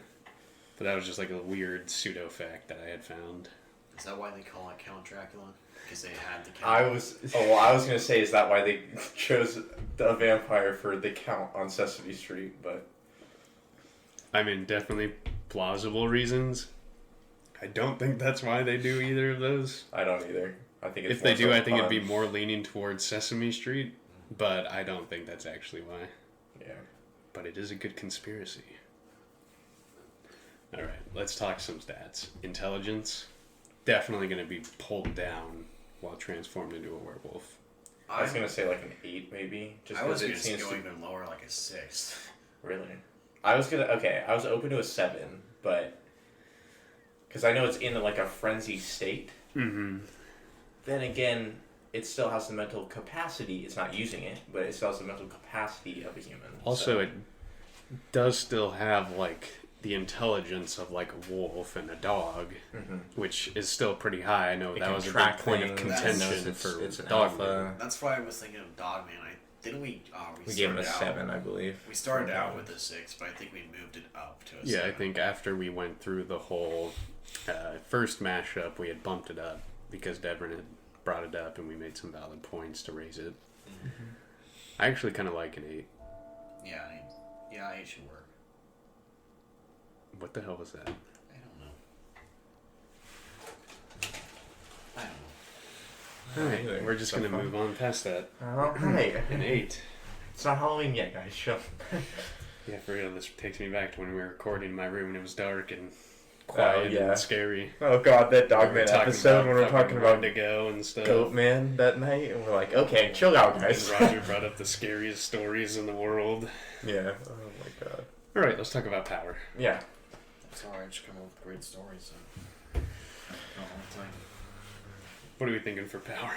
But that was just like a weird pseudo fact that I had found. Is that why they call it Count Dracula? Because they had the count. I was gonna say, is that why they chose the vampire for the count on Sesame Street? But I mean, definitely plausible reasons. I don't think that's why they do either of those. I don't either. I think it's If they more do, so I think it'd be fun. more leaning towards Sesame Street, but I don't think that's actually why. Yeah. But it is a good conspiracy. Alright, let's talk some stats. Intelligence, definitely going to be pulled down while transformed into a werewolf. I was gonna say like an 8 maybe, just I was because it going to seems go to even lower, like a 6. really. I was open to a 7, but because I know it's in like a frenzy state. Mm-hmm. Then again, it still has the mental capacity. It's not using it, but it still has the mental capacity of a human. Also, so. it does still have, like, the intelligence of, like, a wolf and a dog, which is still pretty high. I know It that can was a big track point of things, contention it's for an dog alpha. meat. That's why I was thinking of Dogman. We We gave him a started out- 7, I believe. We started out with a 6, but I think we moved it up to a 7. Yeah, I think after we went through the whole first mashup, we had bumped it up because Devin had brought it up and we made some valid points to raise it. I actually kind of like an 8. Yeah, 8 should work. What the hell was that? I don't know. Alright, either. we're just So going to fun. move on past that. Alright. An 8. It's not Halloween yet, guys. Chill. Yeah, for real, this takes me back to when we were recording in my room and it was dark and quiet and scary. Oh god, that Dogman episode when we were talking about Wendigo and stuff. Goatman that night, and we're like, okay, chill out, guys. And Roger brought up the scariest stories in the world. Yeah. Oh my god. All right, let's talk about power. Yeah. Sorry, I just come up with great stories. So. What are we thinking for power?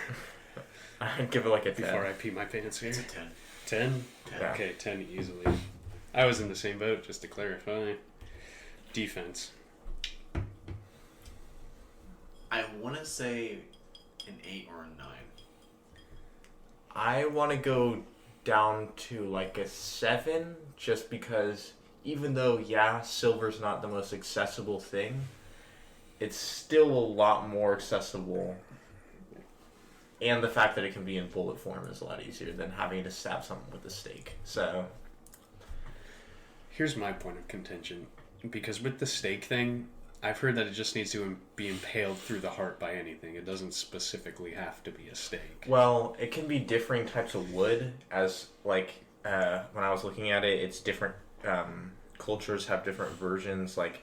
I'd give it like a 10. Before I pee my pants here. It's a 10. 10? Yeah. Okay, 10 easily. I was in the same boat, just to clarify. Defense. I want to say an 8 or a 9. I want to go down to like a 7, just because even though, yeah, silver's not the most accessible thing, it's still a lot more accessible. And the fact that it can be in bullet form is a lot easier than having to stab something with a stake. So, here's my point of contention. Because with the stake thing, I've heard that it just needs to be impaled through the heart by anything. It doesn't specifically have to be a stake. well, it can be differing types of wood. As like when I was looking at it, it's different. Cultures have different versions. Like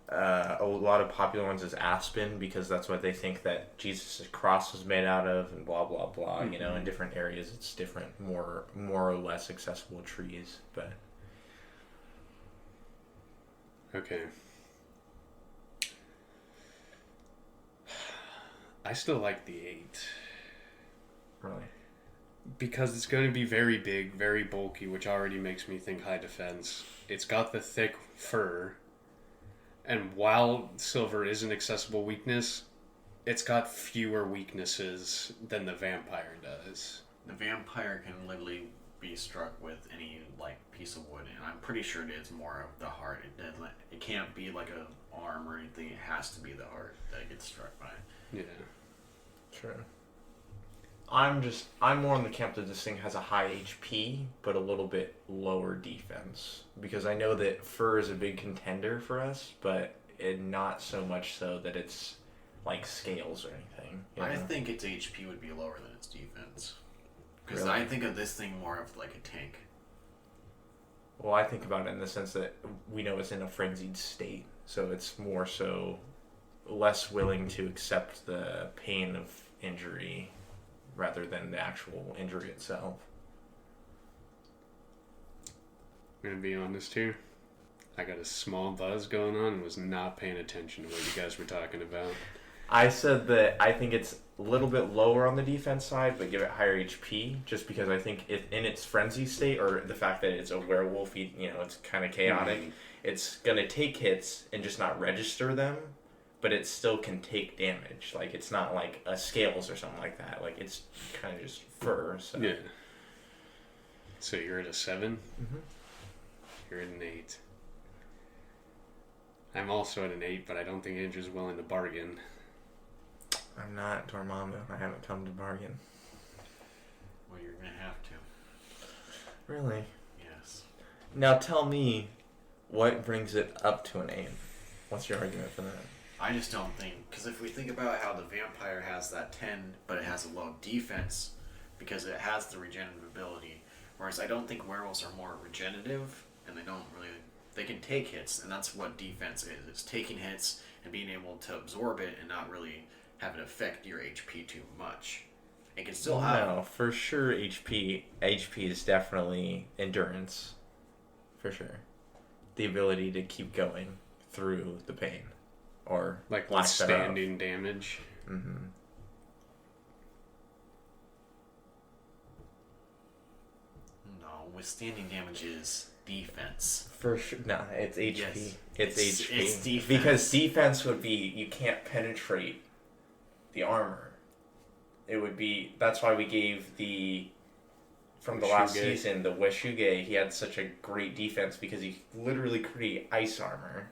a lot of popular ones is aspen, because that's what they think that Jesus' cross was made out of, and blah blah blah. Mm-hmm. You know, in different areas, it's different, more or less accessible trees. But Okay. I still like the 8. really, Because it's going to be very big, very bulky, which already makes me think high defense. It's got the thick fur. And while silver is an accessible weakness, it's got fewer weaknesses than the vampire does. The vampire can literally be struck with any like piece of wood, and I'm pretty sure it is more of the heart. It can't be like a arm or anything. It has to be the heart that gets struck by. Yeah. true. I'm more in the camp that this thing has a high HP, but a little bit lower defense. Because I know that fur is a big contender for us, but not so much so that it's like scales or anything. You I know? think its HP would be lower than its defense. Because Really? I think of this thing more of like a tank. Well, I think about it in the sense that we know it's in a frenzied state, so it's more so less willing to accept the pain of injury rather than the actual injury itself. I'm going to be honest here. I got a small buzz going on and was not paying attention to what you guys were talking about. I said that I think it's a little bit lower on the defense side, but give it higher HP, just because I think in its frenzy state, or the fact that it's a werewolf, it's kind of chaotic, it's going to take hits and just not register them, but it still can take damage. Like, it's not like a scales or something like that. Like, it's kind of just fur. So. Yeah. So you're at a 7? Mm-hmm. You're at an 8. I'm also at an 8, but I don't think Andrew's willing to bargain. I'm not Dormammu. I haven't come to bargain. Well, you're gonna have to. Really? Yes. Now tell me, what brings it up to an 8? What's your argument for that? I just don't think, because if we think about how the vampire has that 10, but it has a low defense, because it has the regenerative ability, whereas I don't think werewolves are more regenerative, and they can take hits, and that's what defense is. It's taking hits and being able to absorb it and not really have it affect your HP too much. It can still have... No, for sure HP is definitely endurance. For sure. The ability to keep going through the pain. Or Like lack thereof. withstanding damage. Mm-hmm. No, withstanding damage is defense. For sure. No, it's HP. Yes. It's HP. It's defense. Because defense would be, you can't penetrate the armor. It would be, that's why we gave from the last Wishuge. season, the Wishuge, he had such a great defense because he could literally create ice armor.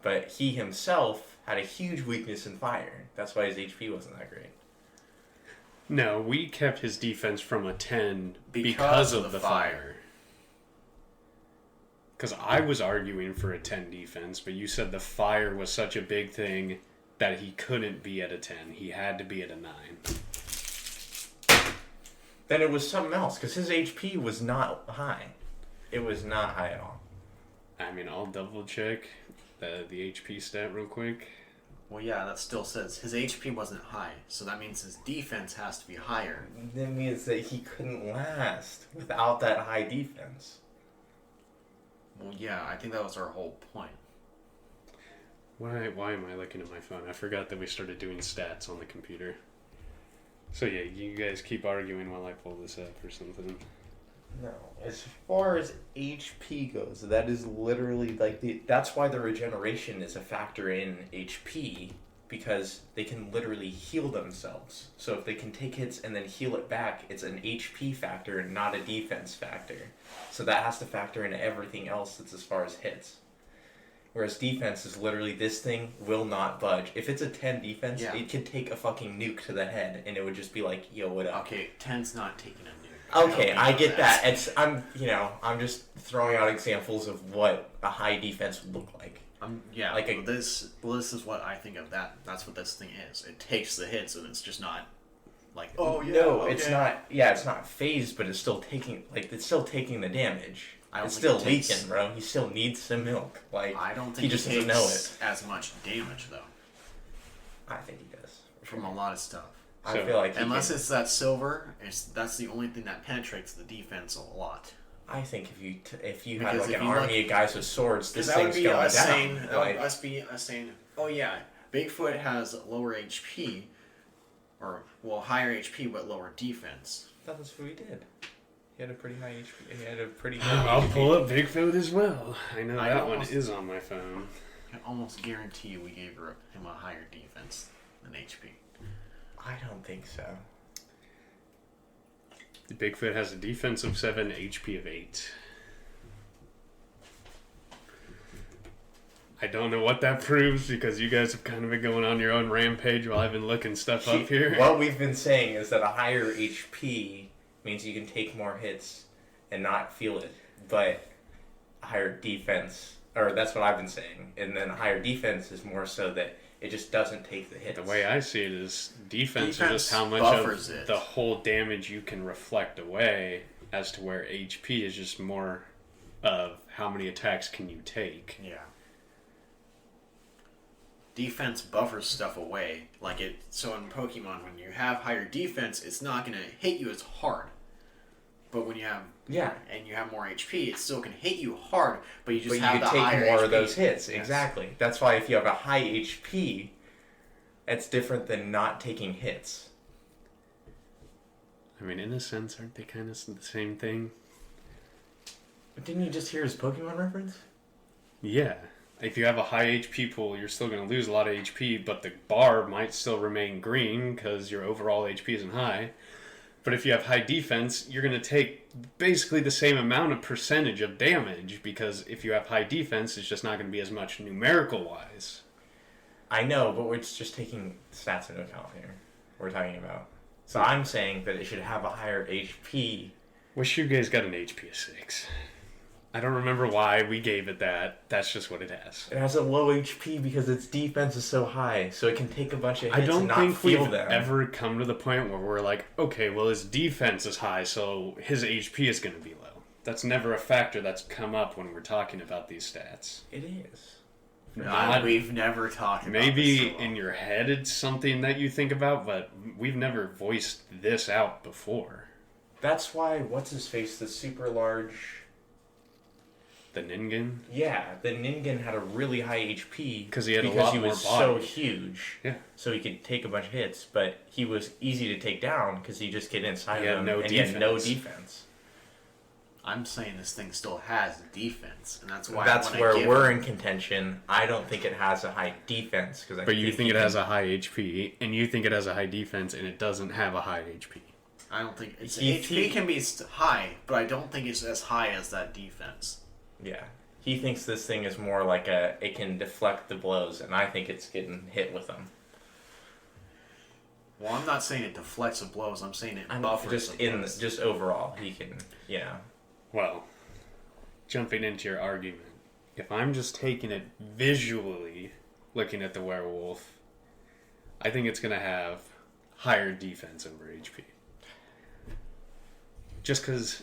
But he himself had a huge weakness in fire. That's why his HP wasn't that great. No, we kept his defense from a 10 because of the fire. Because I was arguing for a 10 defense, but you said the fire was such a big thing that he couldn't be at a 10. He had to be at a 9. Then it was something else, because his HP was not high. It was not high at all. I mean, I'll double check the HP stat real quick. Well, yeah, that still says his HP wasn't high, so that means his defense has to be higher. That means that he couldn't last without that high defense. Well, yeah, I think that was our whole point. Why am I looking at my phone? I forgot that we started doing stats on the computer. So yeah, you guys keep arguing while I pull this up or something. No, as far as HP goes, that is literally like that's why the regeneration is a factor in HP, because they can literally heal themselves. So if they can take hits and then heal it back, it's an HP factor, not a defense factor. So that has to factor in everything else that's as far as hits. Whereas defense is literally, this thing will not budge. If it's a 10 defense, it could take a fucking nuke to the head, and it would just be like, yo, what up? Okay, 10's not taking a nuke. Okay, I get that. I'm just throwing out examples of what a high defense would look like. This is what I think of that. That's what this thing is. It takes the hits, and it's just not like, oh yeah. No, okay. It's not. Yeah, it's not phased, but it's still taking the damage. It's still leaking, bro. He still needs some milk. Like, I don't think he just doesn't know it as much damage though. I think he does from a lot of stuff. I feel like unless it's that silver, that's the only thing that penetrates the defense a lot. I think if you had like an army of guys with swords, this thing's going down. That would be us saying, oh yeah, Bigfoot has lower HP, or higher HP but lower defense. That was what he did. He had a pretty high HP. He had a pretty I'll pull up Bigfoot as well. I know that one is on my phone. I almost guarantee you we gave him a higher defense than HP. I don't think so. Bigfoot has a defense of 7, HP of 8. I don't know what that proves because you guys have kind of been going on your own rampage while I've been looking stuff up here. What we've been saying is that a higher HP means you can take more hits and not feel it, but a higher defense, or that's what I've been saying, and then a higher defense is more so that it just doesn't take the hits. The way I see it is defense is just how much of the whole damage you can reflect away, as to where HP is just more of how many attacks can you take. Yeah. Defense buffers stuff away. So in Pokemon, when you have higher defense, it's not going to hit you as hard. But when you have and you have more HP, it still can hit you hard, but you just have the higher HP. But you can take more of those hits. Yes. Exactly. That's why if you have a high HP, it's different than not taking hits. I mean, in a sense, aren't they kind of the same thing? But didn't you just hear his Pokemon reference? Yeah. If you have a high HP pool, you're still going to lose a lot of HP, but the bar might still remain green because your overall HP isn't high. But if you have high defense, you're going to take basically the same amount of percentage of damage, because if you have high defense, it's just not going to be as much numerical-wise. I know, but we're just taking stats into account here. We're talking about. So I'm saying that it should have a higher HP. Wish you guys got an HP of 6. I don't remember why we gave it that. That's just what it has. It has a low HP because its defense is so high, so it can take a bunch of hits and not feel them. I don't think we've ever come to the point where we're like, okay, well, his defense is high, so his HP is going to be low. That's never a factor that's come up when we're talking about these stats. It is. We've never talked about maybe this in your head it's something that you think about, but we've never voiced this out before. That's why, what's-his-face, the super large... The Ningen? Yeah, the Ningen had a really high HP because he had a lot more body. Because he was so huge. Yeah. So he could take a bunch of hits, but he was easy to take down because he just get inside of him and he had no defense. I'm saying this thing still has defense, and that's why we're in contention. I don't think it has a high defense but you think it has a high HP, and you think it has a high defense, and it doesn't have a high HP. I don't think HP can be high, but I don't think it's as high as that defense. Yeah. He thinks this thing is more like it can deflect the blows, and I think it's getting hit with them. Well, I'm not saying it deflects the blows. I'm saying it buffers the blows. Just overall, he can, Well, jumping into your argument, if I'm just taking it visually, looking at the werewolf, I think it's going to have higher defense over HP. Just because...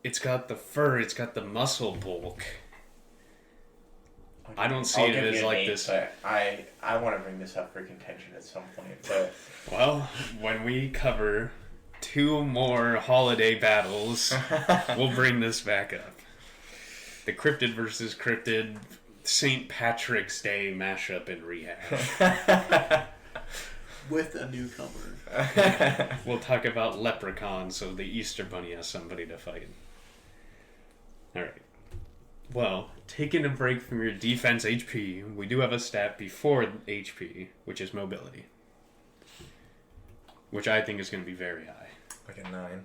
it's got the fur, it's got the muscle bulk. I don't see I'll it give as you an like 8, this. But I want to bring this up for contention at some point. But Well, when we cover 2 more holiday battles, we'll bring this back up. The Cryptid versus Cryptid St. Patrick's Day mashup and rehash. With a newcomer. We'll talk about Leprechaun, so the Easter Bunny has somebody to fight. Alright. Well, taking a break from your defense HP, we do have a stat before HP, which is mobility. Which I think is going to be very high. like a 9.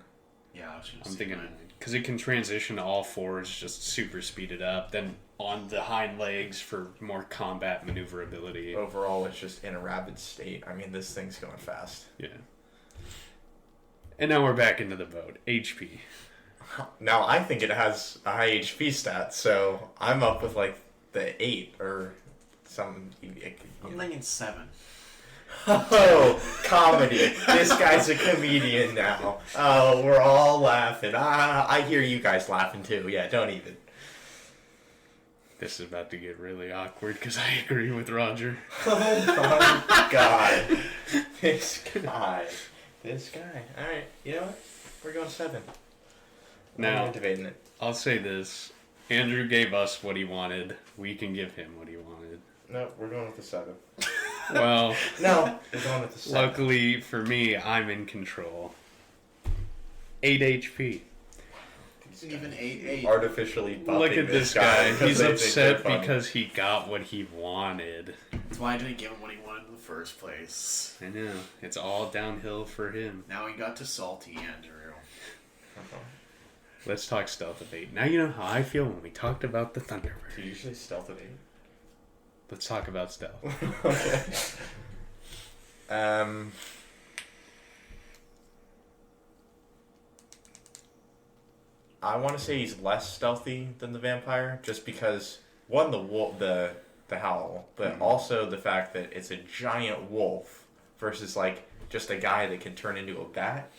Yeah, I was gonna I'm say thinking 9. because it can transition to all fours, just super speed it up. Then on the hind legs for more combat maneuverability. Overall, it's just in a rapid state. I mean, this thing's going fast. Yeah. And now we're back into the boat. HP. Now, I think it has a high HP stat, so I'm up with like the 8 or something. I'm thinking 7. Oh, comedy. This guy's a comedian now. Oh, we're all laughing. I hear you guys laughing too. Yeah, don't even. This is about to get really awkward because I agree with Roger. Oh my god. This guy. Alright, you know what? We're going 7. Now, I'm debating it. I'll say this. Andrew gave us what he wanted. We can give him what he wanted. No, we're going with the 7. Well, No, we're going with the 7. luckily for me, I'm in control. 8 HP. Even 8. Artificially buffing Look at this guy. because He's they think upset they're funny. because he got what he wanted. That's why I didn't give him what he wanted in the first place. I know. It's all downhill for him. Now he got to salty Andrew. Let's talk stealth of 8. Now you know how I feel when we talked about the Do you Thunderbird. usually stealth of 8? Let's talk about stealth. Okay. I want to say he's less stealthy than the vampire, just because one, the howl, but also the fact that it's a giant wolf versus like just a guy that can turn into a bat.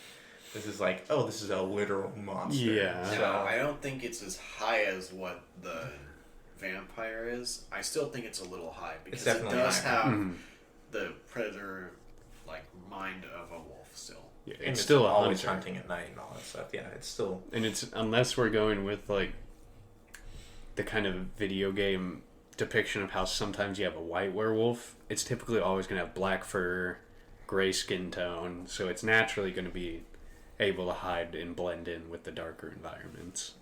This is like, oh, this is a literal monster. Yeah. So, No, I don't think it's as high as what the vampire is. I still think it's a little high because it definitely does higher. have the predator like mind of a wolf still. Yeah, and it's still a always hunter. hunting at night and all that stuff. Yeah, it's still. And it's, unless we're going with like the kind of video game depiction of how sometimes you have a white werewolf, it's typically always going to have black fur, gray skin tone, so it's naturally going to be able to hide and blend in with the darker environments.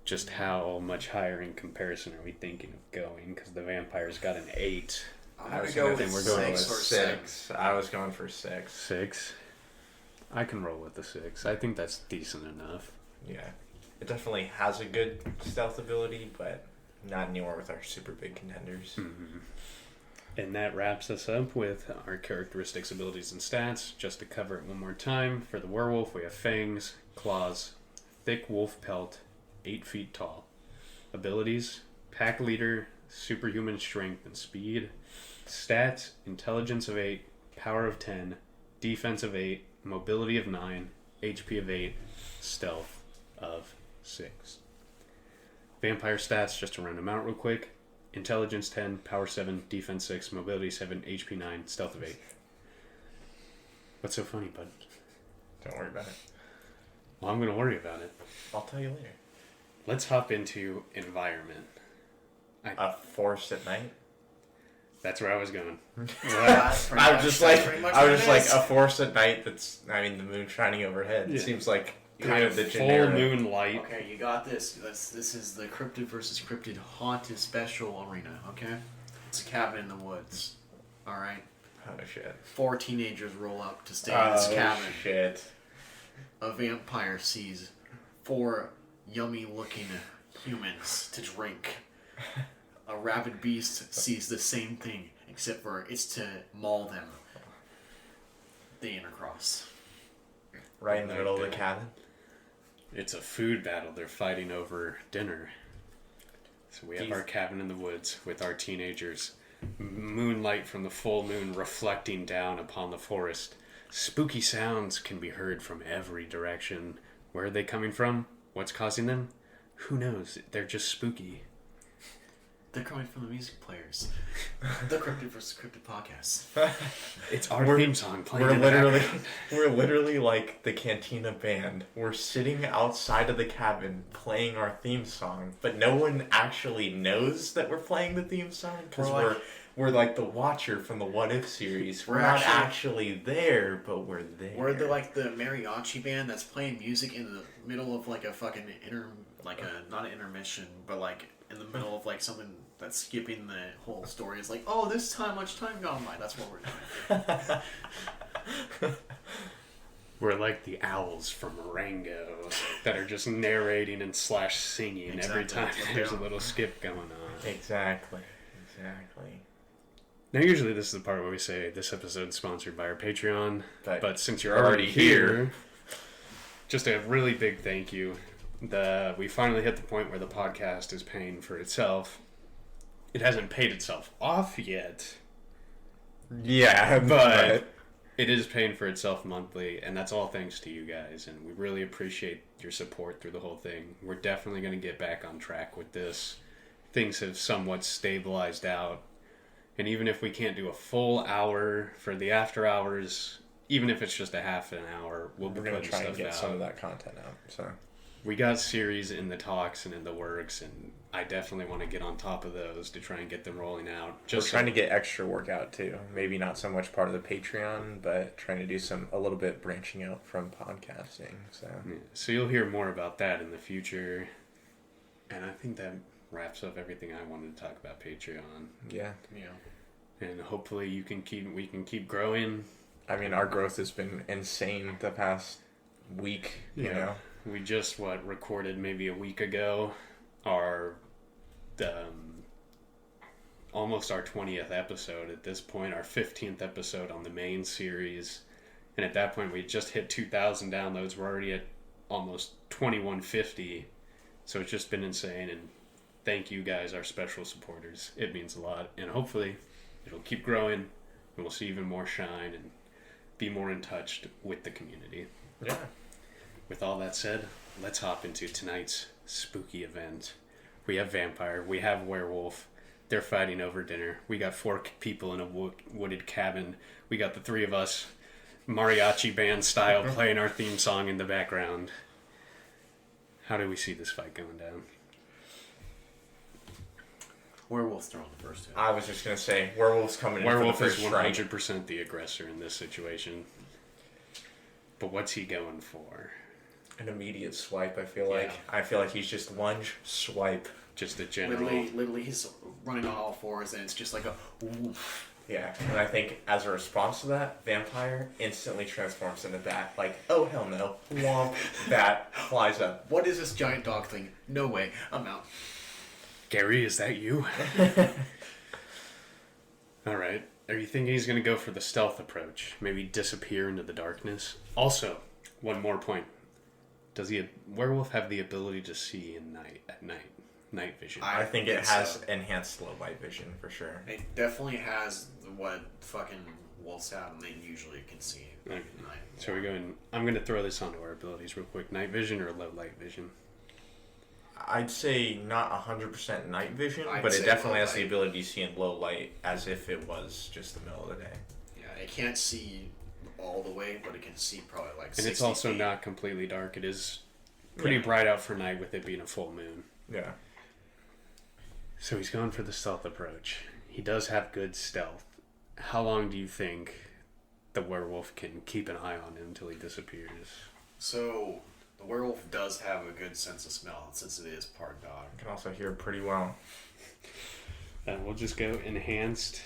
Just how much higher in comparison are we thinking of going? Because the vampire's got an 8. I'm I gonna was go gonna with think we're going 6 with or 6. I was going for 6. 6. I can roll with the 6. I think that's decent enough. Yeah, it definitely has a good stealth ability, but not anywhere with our super big contenders. And that wraps us up with our characteristics, abilities, and stats. Just to cover it one more time, for the werewolf, we have fangs, claws, thick wolf pelt, 8 feet tall. Abilities, pack leader, superhuman strength and speed. Stats, intelligence of 8, power of 10, defense of 8, mobility of 9, HP of 8, stealth of 6. Vampire stats, just to run them out real quick. Intelligence 10, power 7, defense 6, mobility 7, HP 9, stealth of 8. What's so funny, bud? Don't worry about it. Well, I'm going to worry about it. I'll tell you later. Let's hop into environment. A forest at night. That's where I was going. I was just like a forest at night. That's, I mean, the moon shining overhead. Yeah. It seems like You kind have of the full generic. moonlight. Okay, you got this. This is the Cryptid versus Cryptid Haunted Special Arena, okay? It's a cabin in the woods. Alright? Oh shit. 4 teenagers roll up to stay in this cabin. Shit. A vampire sees 4 yummy looking humans to drink. A rabid beast sees the same thing, except for it's to maul them. They intercross. Right in the middle of the cabin. It's a food battle. They're fighting over dinner. So we have our cabin in the woods with our teenagers. Moonlight from the full moon reflecting down upon the forest. Spooky sounds can be heard from every direction. Where are they coming from? What's causing them? Who knows? They're just spooky. They're coming from the music players. The Cryptid vs. Cryptid podcast. It's our theme song playing. We're literally like the Cantina band. We're sitting outside of the cabin playing our theme song, but no one actually knows that we're playing the theme song because we're like the Watcher from the What If series. We're not actually there, but we're there. We're the mariachi band that's playing music in the middle of like a fucking not an intermission, but like in the middle of like something that's skipping the whole story. It's like, oh, this time, much time gone by. That's what we're doing. We're like the owls from Rango that are just narrating and singing every time there's a little skip going on. Exactly. Now, usually this is the part where we say this episode is sponsored by our Patreon, but since you're already here, just a really big thank you. We finally hit the point where the podcast is paying for itself. It hasn't paid itself off yet. Yeah, but it is paying for itself monthly, and that's all thanks to you guys, and we really appreciate your support through the whole thing. We're definitely going to get back on track with this. Things have somewhat stabilized out, and even if we can't do a full hour for the after hours, even if it's just a half an hour, we're going to try and get some of that content out. So we got series in the talks and in the works, and I definitely want to get on top of those to try and get them rolling out. We're trying to get extra work out too. Maybe not so much part of the Patreon, but trying to do a little bit branching out from podcasting. So you'll hear more about that in the future. And I think that wraps up everything I wanted to talk about Patreon. Yeah. And hopefully we can keep growing. I mean, our growth has been insane the past week, you know. We just recorded maybe a week ago almost our 20th episode at this point, our 15th episode on the main series, and at that point we just hit 2,000 downloads. We're already at almost 2,150, so it's just been insane, and thank you guys, our special supporters. It means a lot, and hopefully it'll keep growing, and we'll see even more shine and be more in touch with the community. Yeah. With all that said, let's hop into tonight's spooky event. We have vampire, we have werewolf. They're fighting over dinner. We got 4 people in a wooded cabin. We got the 3 of us, mariachi band style, playing our theme song in the background. How do we see this fight going down? Werewolf's throwing the first hit. I was just going to say, Werewolf's coming in for the first strike. Werewolf is 100% the aggressor in this situation. But what's he going for? An immediate swipe, I feel like. I feel like he's just lunge, swipe. Just a general... Literally, he's running on all fours, and it's just like a... Oof. Yeah, and I think as a response to that, Vampire instantly transforms into Bat. Like, oh, hell no. Womp. Bat flies up. What is this giant dog thing? No way. I'm out. Gary, is that you? Alright. Are you thinking he's going to go for the stealth approach? Maybe disappear into the darkness? Also, one more point. Does werewolf have the ability to see at night? Night vision. I think it has enhanced low light vision for sure. It definitely has what fucking wolves have, and they usually can see at night. So we're going... I'm going to throw this onto our abilities real quick. Night vision or low light vision? I'd say not 100% night vision, but it definitely has the ability to see in low light as if it was just the middle of the day. Yeah, it can't see all the way, but it can see probably like 60 And it's also feet. not completely dark. It is pretty bright out for night with it being a full moon. Yeah. So he's going for the stealth approach. He does have good stealth. How long do you think the werewolf can keep an eye on him until he disappears? So... the werewolf does have a good sense of smell, since it is part dog. You can also hear pretty well. We'll just go enhanced...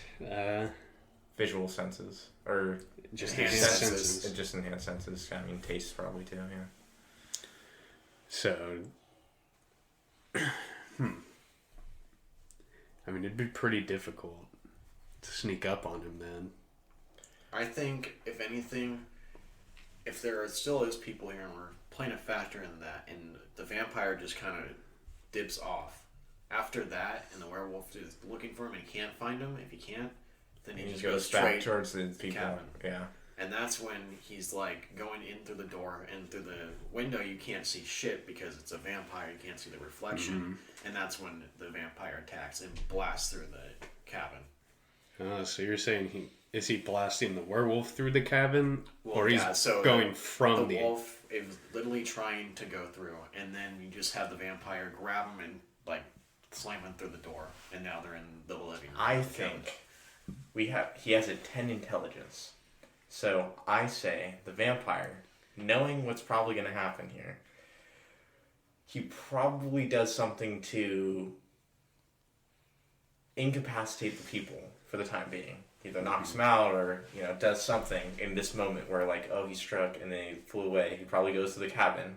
visual senses. Or just enhanced senses. Just enhanced senses. I mean, taste probably too, yeah. So... I mean, it'd be pretty difficult to sneak up on him then. I think, if anything, if there still is people here and we're playing a factor in that, and the vampire just kind of dips off. After that, and the werewolf is looking for him and can't find him, if he can't, then he just goes back straight towards the people. cabin. Yeah. And that's when he's like going in through the door, and through the window you can't see shit because it's a vampire, you can't see the reflection. And that's when the vampire attacks and blasts through the cabin. So you're saying is he blasting the werewolf through the cabin? Or he's so going from the wolf is literally trying to go through, and then you just have the vampire grab him and like slam him through the door, and now they're in the living room. I think he has a 10 intelligence. So I say the vampire, knowing what's probably going to happen here, he probably does something to incapacitate the people for the time being. Either knocks him out or, does something in this moment where like, oh, he struck and then he flew away. He probably goes to the cabin,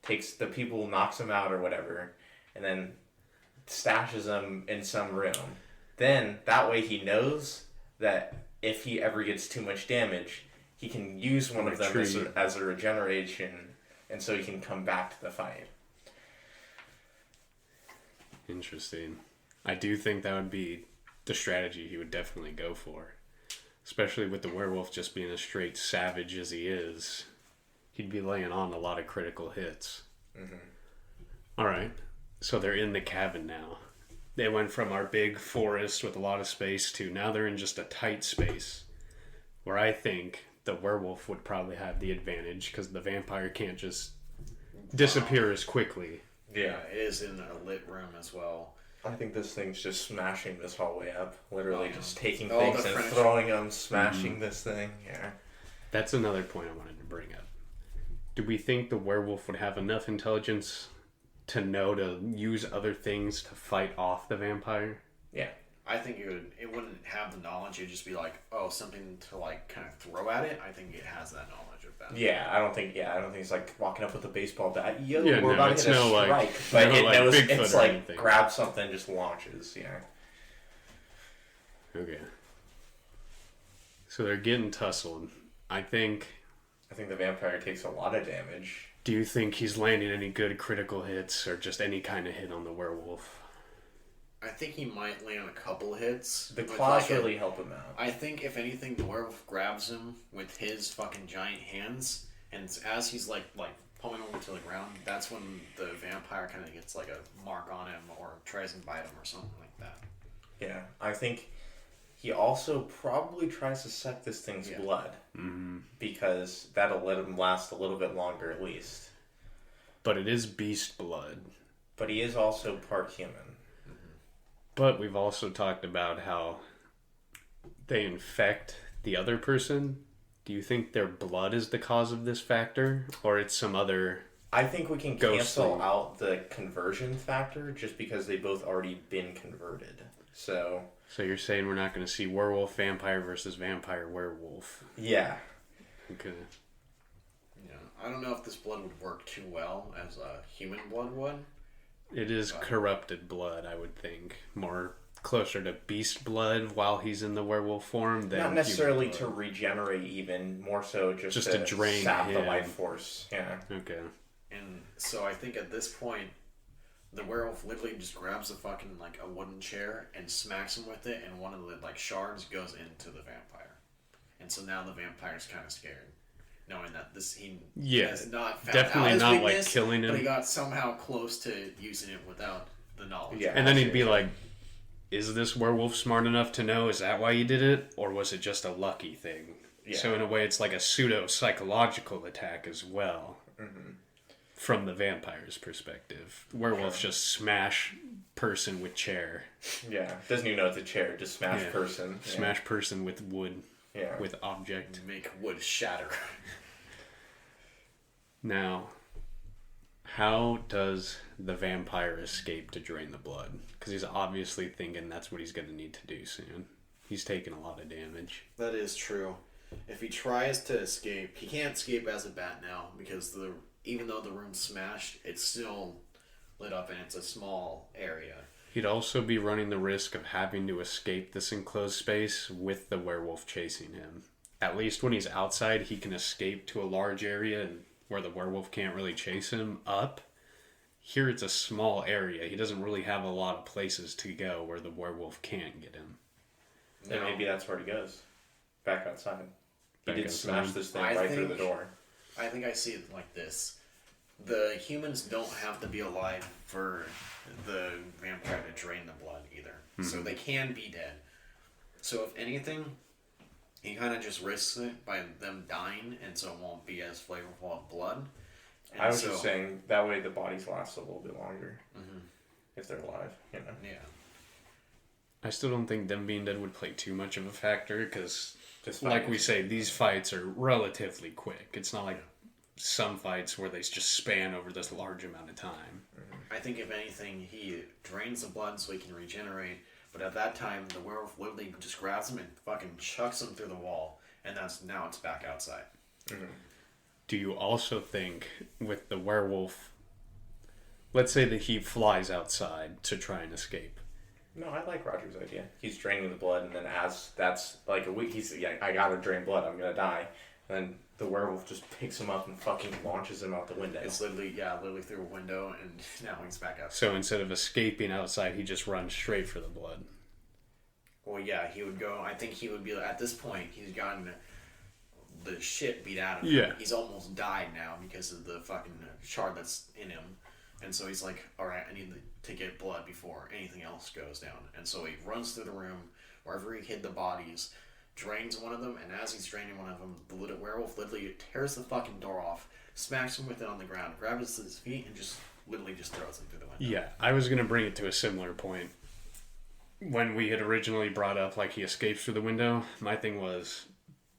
takes the people, knocks them out or whatever, and then stashes them in some room. Then that way he knows that if he ever gets too much damage, he can use one of them as a regeneration, and so he can come back to the fight. Interesting. I do think that would be the strategy he would definitely go for. Especially with the werewolf just being as straight savage as he is. He'd be laying on a lot of critical hits. Alright, so they're in the cabin now. They went from our big forest with a lot of space to now they're in just a tight space. Where I think the werewolf would probably have the advantage because the vampire can't just disappear as quickly. Yeah, it is in a lit room as well. I think this thing's just smashing this hallway up. Literally just taking things and throwing them, smashing this thing. Yeah. That's another point I wanted to bring up. Do we think the werewolf would have enough intelligence to know to use other things to fight off the vampire? Yeah. I think it wouldn't have the knowledge. It'd just be like, oh, something to like kind of throw at it. I think it has that knowledge of that. Yeah, I don't think it's like walking up with a baseball bat. Yo, yeah, we're about to hit a strike. But it knows it's like anything. Grab something, just launches. Yeah. Okay. So they're getting tussled. I think the vampire takes a lot of damage. Do you think he's landing any good critical hits or just any kind of hit on the werewolf? I think he might land a couple hits. The claws really help him out. I think, if anything, the werewolf grabs him with his fucking giant hands, and as he's like pulling him to the ground, that's when the vampire kind of gets like a mark on him or tries and bite him or something like that. Yeah, I think he also probably tries to suck this thing's blood. Because that'll let him last a little bit longer at least. But it is beast blood. But he is also part human. But we've also talked about how they infect the other person. Do you think their blood is the cause of this factor? Or it's some other... I think we can cancel out the conversion factor just because they've both already been converted. So you're saying we're not going to see werewolf, vampire versus vampire, werewolf? Yeah. Okay. Yeah, I don't know if this blood would work too well as a human blood would. It is corrupted blood, I would think. More closer to beast blood while he's in the werewolf form than not necessarily to regenerate, even more so just to drain sap him. the life force. Yeah. Okay. And so I think at this point, the werewolf literally just grabs a fucking like a wooden chair and smacks him with it, and one of the like shards goes into the vampire, and so now the vampire's kind of scared, knowing that he has not found definitely out his not weakness, like killing him, but he got somehow close to using it without the knowledge. Yeah, and then he'd be like, "Is this werewolf smart enough to know? Is that why you did it, or was it just a lucky thing?" Yeah. So in a way, it's like a pseudo psychological attack as well. From the vampire's perspective. Werewolves just smash person with chair. Yeah. Doesn't even know it's a chair. Just smash person. Smash person with wood. Yeah. With object. Make wood shatter. Now, how does the vampire escape to drain the blood? Because he's obviously thinking that's what he's going to need to do soon. He's taking a lot of damage. That is true. If he tries to escape, he can't escape as a bat now because even though the room's smashed, it's still lit up and it's a small area. He'd also be running the risk of having to escape this enclosed space with the werewolf chasing him. At least when he's outside, he can escape to a large area where the werewolf can't really chase him up. Here it's a small area. He doesn't really have a lot of places to go where the werewolf can't get him. Then maybe that's where he goes. Back outside. He did smash this thing right through the door. I think I see it like this. The humans don't have to be alive for the vampire to drain the blood either. Mm-hmm. So they can be dead. So if anything, he kind of just risks it by them dying, and so it won't be as flavorful of blood. And I was just saying, that way the bodies last a little bit longer. Mm-hmm. If they're alive, you know? Yeah. I still don't think them being dead would play too much of a factor, because, like we say, these fights are relatively quick. It's not like some fights where they just span over this large amount of time. I think, if anything, he drains the blood so he can regenerate, but at that time, the werewolf literally just grabs him and fucking chucks him through the wall, and now it's back outside. Mm-hmm. Do you also think, with the werewolf, let's say that he flies outside to try and escape? No, I like Roger's idea. He's draining the blood, and then as that's like a week, he's I gotta drain blood. I'm gonna die. And then the werewolf just picks him up and fucking launches him out the window. It's literally through a window, and now he's back outside. So instead of escaping outside, he just runs straight for the blood. Well, yeah, he would go. I think he would be at this point. He's gotten the shit beat out of him. Yeah. He's almost died now because of the fucking shard that's in him. And so he's like, all right, I need to get blood before anything else goes down. And so he runs through the room, wherever he hid the bodies, drains one of them, and as he's draining one of them, the little werewolf literally tears the fucking door off, smacks him with it on the ground, grabs his feet, and just literally just throws him through the window. Yeah, I was going to bring it to a similar point. When we had originally brought up, like, he escapes through the window, my thing was,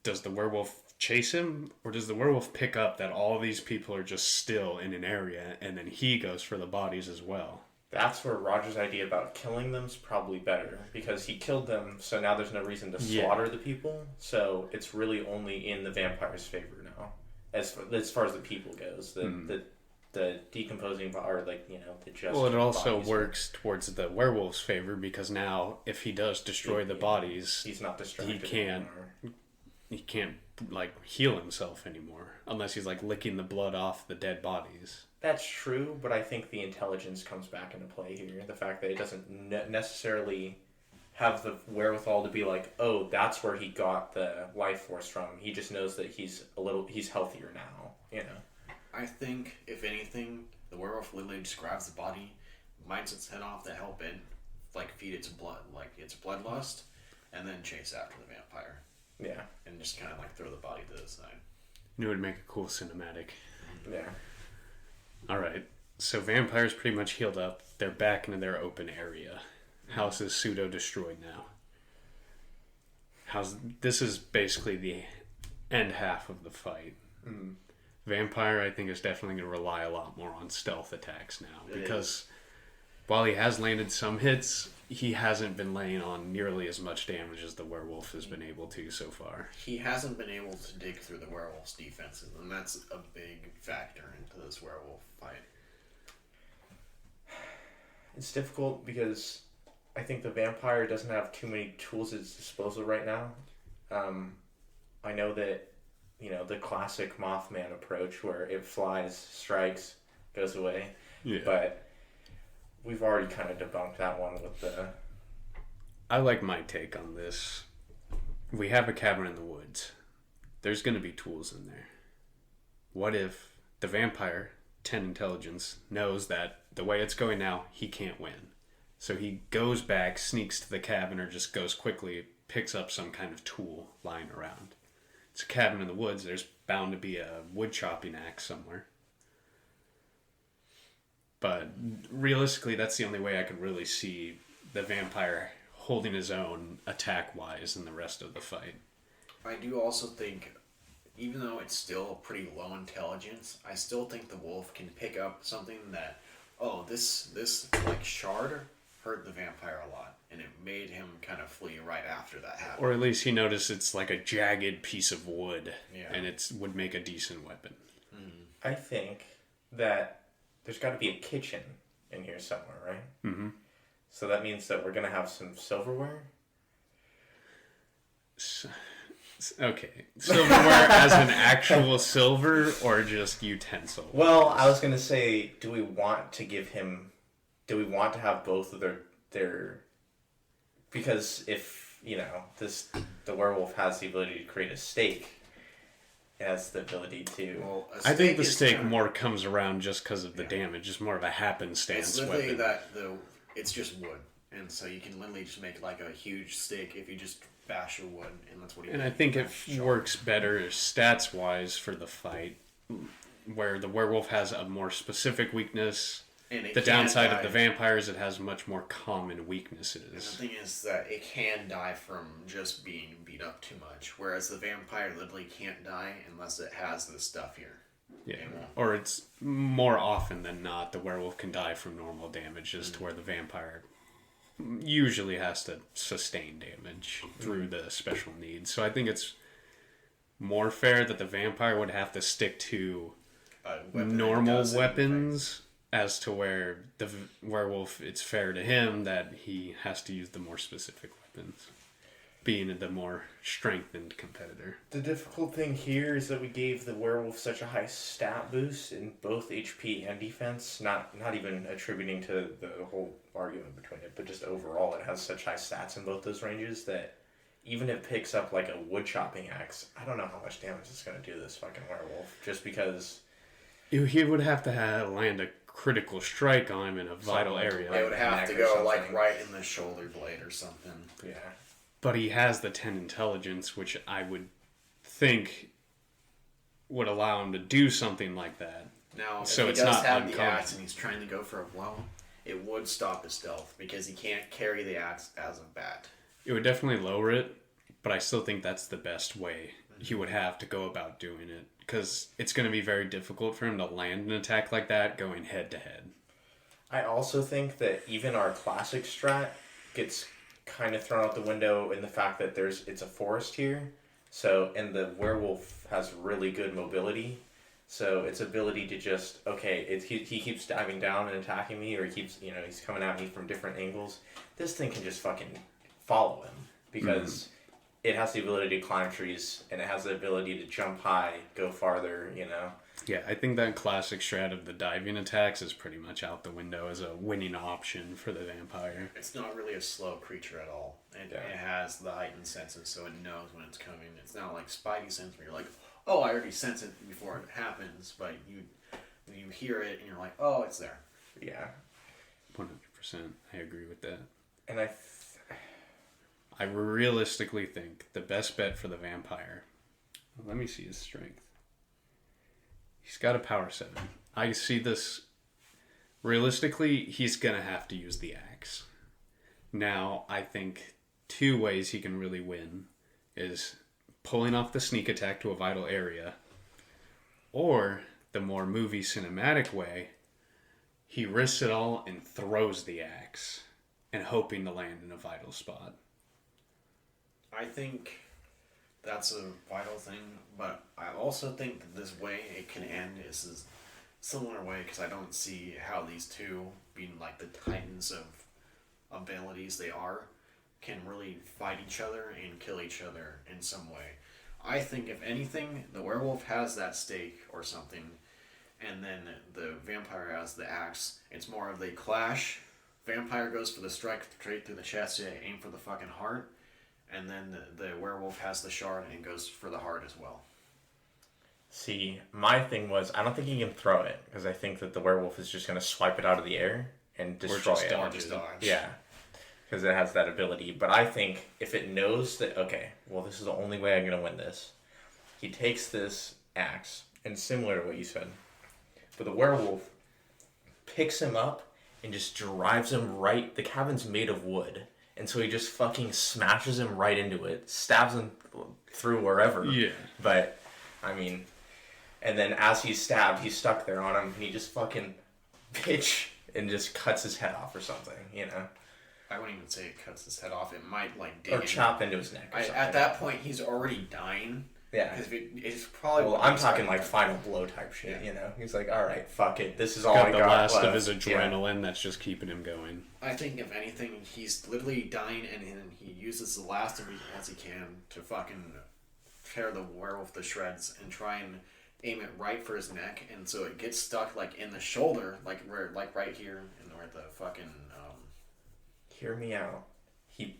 does the werewolf chase him, or does the werewolf pick up that all these people are just still in an area, and then he goes for the bodies as well? That's where Roger's idea about killing them's probably better, because he killed them, so now there's no reason to slaughter the people. So it's really only in the vampire's favor now, as far as the people goes. The decomposing or the just. Well, it also works towards the werewolf's favor, because now if he does destroy the bodies, he's not distracted. He can't heal himself anymore unless he's licking the blood off the dead bodies. That's true, but I think the intelligence comes back into play here. The fact that it doesn't necessarily have the wherewithal to be like, oh, that's where he got the life force from. He just knows that he's healthier now, you know. I think, if anything, the werewolf literally just grabs the body, bites its head off to help it, feed its blood, its bloodlust, and then chase after the vampire. Yeah. And just kind of throw the body to the side. It would make a cool cinematic. Yeah. Alright, so vampires pretty much healed up. They're back into their open area. House is pseudo-destroyed now. This is basically the end half of the fight. Mm. Vampire, I think, is definitely going to rely a lot more on stealth attacks now. Because while he has landed some hits, he hasn't been laying on nearly as much damage as the werewolf has been able to so far. He hasn't been able to dig through the werewolf's defenses, and that's a big factor into this werewolf fight. It's difficult because I think the vampire doesn't have too many tools at his disposal right now. I know that, the classic Mothman approach where it flies, strikes, goes away. Yeah. But we've already kind of debunked that one with the... I like my take on this. We have a cabin in the woods. There's going to be tools in there. What if the vampire, 10 intelligence, knows that the way it's going now, he can't win? So he goes back, sneaks to the cabin, or just goes quickly, picks up some kind of tool lying around. It's a cabin in the woods. There's bound to be a wood chopping axe somewhere. But realistically, that's the only way I could really see the vampire holding his own attack-wise in the rest of the fight. I do also think, even though it's still pretty low intelligence, I still think the wolf can pick up something that, this shard hurt the vampire a lot, and it made him kind of flee right after that happened. Or at least he noticed it's like a jagged piece of wood, and it would make a decent weapon. Mm-hmm. I think that there's got to be a kitchen in here somewhere, right? Mm-hmm. So that means that we're going to have some silverware? Okay. Silverware as an actual silver or just utensil? Well, I was going to say, do we want to have both of their because if, the werewolf has the ability to create a steak, has the ability to. Well, I think the stake more comes around just because of the damage. It's more of a happenstance it's literally weapon. it's just wood, and so you can literally just make like a huge stake if you just bash your wood, and that's what. And I think it works better stats wise for the fight, where the werewolf has a more specific weakness. The downside of the vampires, it has much more common weaknesses. And the thing is that it can die from just being beat up too much, whereas the vampire literally can't die unless it has this stuff here. Yeah, or it's more often than not the werewolf can die from normal damage, as to where the vampire usually has to sustain damage through the special needs. So I think it's more fair that the vampire would have to stick to normal weapons, as to where the werewolf, it's fair to him that he has to use the more specific weapons, being the more strengthened competitor. The difficult thing here is that we gave the werewolf such a high stat boost in both HP and defense, not even attributing to the whole argument between it, but just overall it has such high stats in both those ranges that even if it picks up like a wood chopping axe, I don't know how much damage it's going to do this fucking werewolf, just because... He would have to land a critical strike on him in a vital area. It would have to go like right in the shoulder blade or something. Yeah. But he has the 10 intelligence, which I would think would allow him to do something like that. Now, so if it's he does not have uncommon. the axe and he's trying to go for a blow, it would stop his stealth because he can't carry the axe as a bat. It would definitely lower it, but I still think that's the best way he would have to go about doing it. Because it's going to be very difficult for him to land an attack like that going head to head. I also think that even our classic strat gets kind of thrown out the window in the fact that it's a forest here. So, and the werewolf has really good mobility. So its ability to just, he keeps diving down and attacking me, or he's coming at me from different angles. This thing can just fucking follow him because it has the ability to climb trees, and it has the ability to jump high, go farther, Yeah, I think that classic strat of the diving attacks is pretty much out the window as a winning option for the vampire. It's not really a slow creature at all. It has the heightened senses, so it knows when it's coming. It's not like Spidey sense where you're like, oh, I already sense it before it happens, but you hear it and you're like, oh, it's there. Yeah. 100%. I agree with that. And I realistically think the best bet for the vampire... Let me see his strength. He's got a power 7. I see this... Realistically, he's going to have to use the axe. Now, I think 2 ways he can really win is pulling off the sneak attack to a vital area, or the more movie cinematic way, he risks it all and throws the axe and hoping to land in a vital spot. I think that's a vital thing, but I also think that this way it can end is a similar way, because I don't see how these two, being like the titans of abilities they are, can really fight each other and kill each other in some way. I think if anything, the werewolf has that stake or something, and then the vampire has the axe. It's more of they clash. Vampire goes for the strike straight through the chest to aim for the fucking heart. And then the werewolf has the shard and goes for the heart as well. See, my thing was, I don't think he can throw it, because I think that the werewolf is just going to swipe it out of the air and destroy it. Or just dodge. Yeah, because it has that ability. But I think if it knows that, this is the only way I'm going to win this, he takes this axe, and similar to what you said, but the werewolf picks him up and just drives him right. The cabin's made of wood. And so he just fucking smashes him right into it, stabs him through wherever. Yeah. But, and then as he's stabbed, he's stuck there on him, and he just fucking bitch and just cuts his head off or something, I wouldn't even say it cuts his head off. It might, dig or chop into his neck or something. At that point, he's already dying. Yeah. Because it's probably... Well, I'm talking final blow type shit, He's like, alright, fuck it. This is all got I the got last left. of his adrenaline that's just keeping him going. I think, if anything, he's literally dying, and he uses the last of it as he can to fucking tear the werewolf to shreds and try and aim it right for his neck, and so it gets stuck, in the shoulder, right here, and where the fucking... Hear me out. He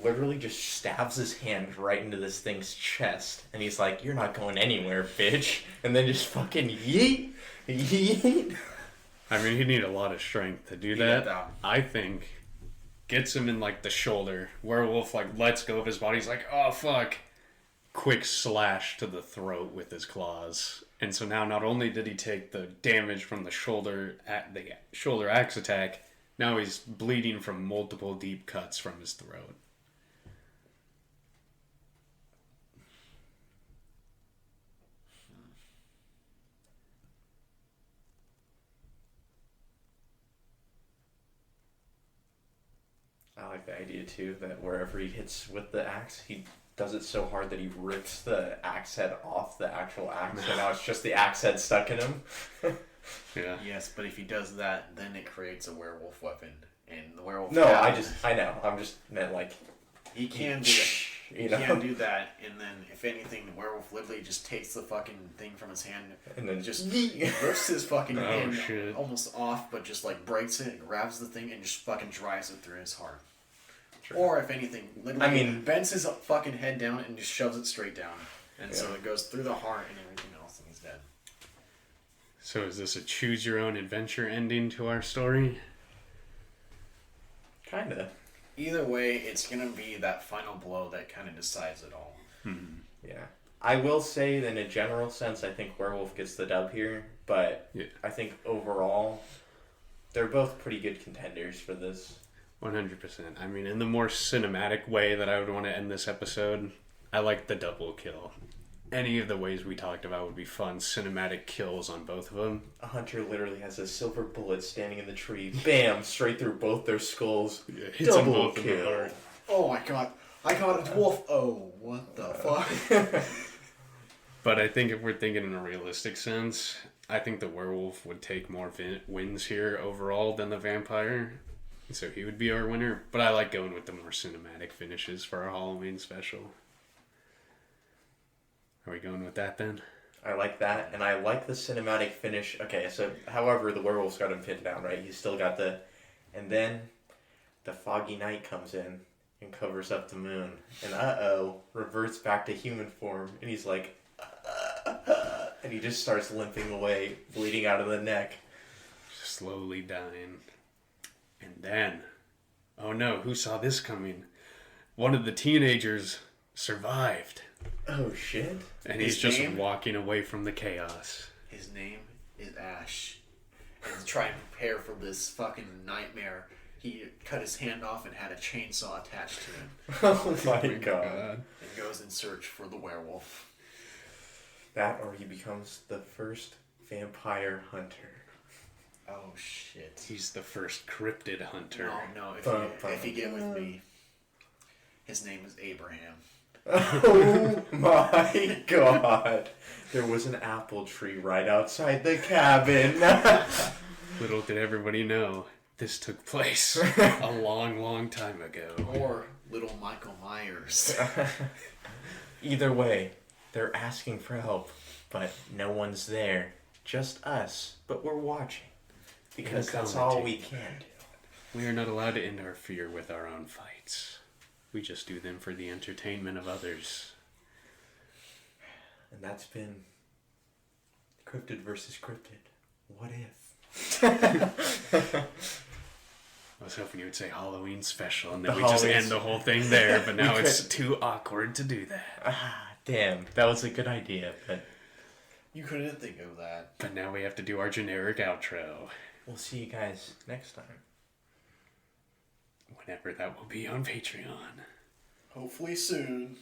literally just stabs his hand right into this thing's chest. And he's like, "You're not going anywhere, bitch." And then just fucking yeet, yeet. I mean, he'd need a lot of strength to do that. I think gets him in like the shoulder. Werewolf like lets go of his body. He's like, "Oh fuck!" Quick slash to the throat with his claws. And so now not only did he take the damage from the shoulder axe attack, now he's bleeding from multiple deep cuts from his throat. I like the idea too that wherever he hits with the axe, he does it so hard that he rips the axe head off the actual axe, and now it's just the axe head stuck in him. Yeah. Yes, but if he does that, then it creates a werewolf weapon, and the werewolf. No, I know. I'm just meant like he can do that. He can do that, and then if anything, the werewolf literally just takes the fucking thing from his hand and then just rips his fucking hand shit. almost off, but just like breaks it and grabs the thing and just fucking drives it through his heart. True. Or if anything, literally bends his fucking head down and just shoves it straight down, and so it goes through the heart and everything else, and he's dead. So is this a choose your own adventure ending to our story? Kinda. Either way, it's gonna be that final blow that kind of decides it all. Yeah. I will say that in a general sense, I think Werewolf gets the dub here, but I think overall, they're both pretty good contenders for this. 100%. I mean, in the more cinematic way that I would want to end this episode, I like the double kill. Any of the ways we talked about would be fun cinematic kills on both of them. A hunter literally has a silver bullet standing in the tree. Bam! Straight through both their skulls. Yeah, hits them Double both in the kill. heart. Oh my god, I got a dwarf. Oh, what the fuck? But I think if we're thinking in a realistic sense, I think the werewolf would take more wins here overall than the vampire. So he would be our winner. But I like going with the more cinematic finishes for our Halloween special. Are we going with that then? I like that, and I like the cinematic finish. Okay, so however, the werewolf's got him pinned down, right? He's still got the... And then the foggy night comes in and covers up the moon. And reverts back to human form. And he's like... and he just starts limping away, bleeding out of the neck. Slowly dying. And then... Oh no, who saw this coming? One of the teenagers survived. Oh, shit. And he's just walking away from the chaos. His name is Ash. And to try and prepare for this fucking nightmare, he cut his hand off and had a chainsaw attached to him. Oh my god. And goes in search for the werewolf. That or he becomes the first vampire hunter. Oh shit. He's the first cryptid hunter. No, if you get with me, his name is Abraham. Oh my god. There was an apple tree right outside the cabin. Little did everybody know, this took place a long, long time ago. Or little Michael Myers. Either way, they're asking for help, but no one's there. Just us, but we're watching. Because that's all we can do. We are not allowed to interfere with our own fights. We just do them for the entertainment of others. And that's been Cryptid versus Cryptid. What if? I was hoping you would say Halloween special, and then we just end the whole thing there, but now it's too awkward to do that. Damn, that was a good idea, but... You couldn't think of that. But now we have to do our generic outro. We'll see you guys next time. Whenever that will be on Patreon. Hopefully soon.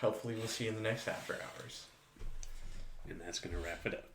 Hopefully we'll see you in the next after hours. And that's going to wrap it up.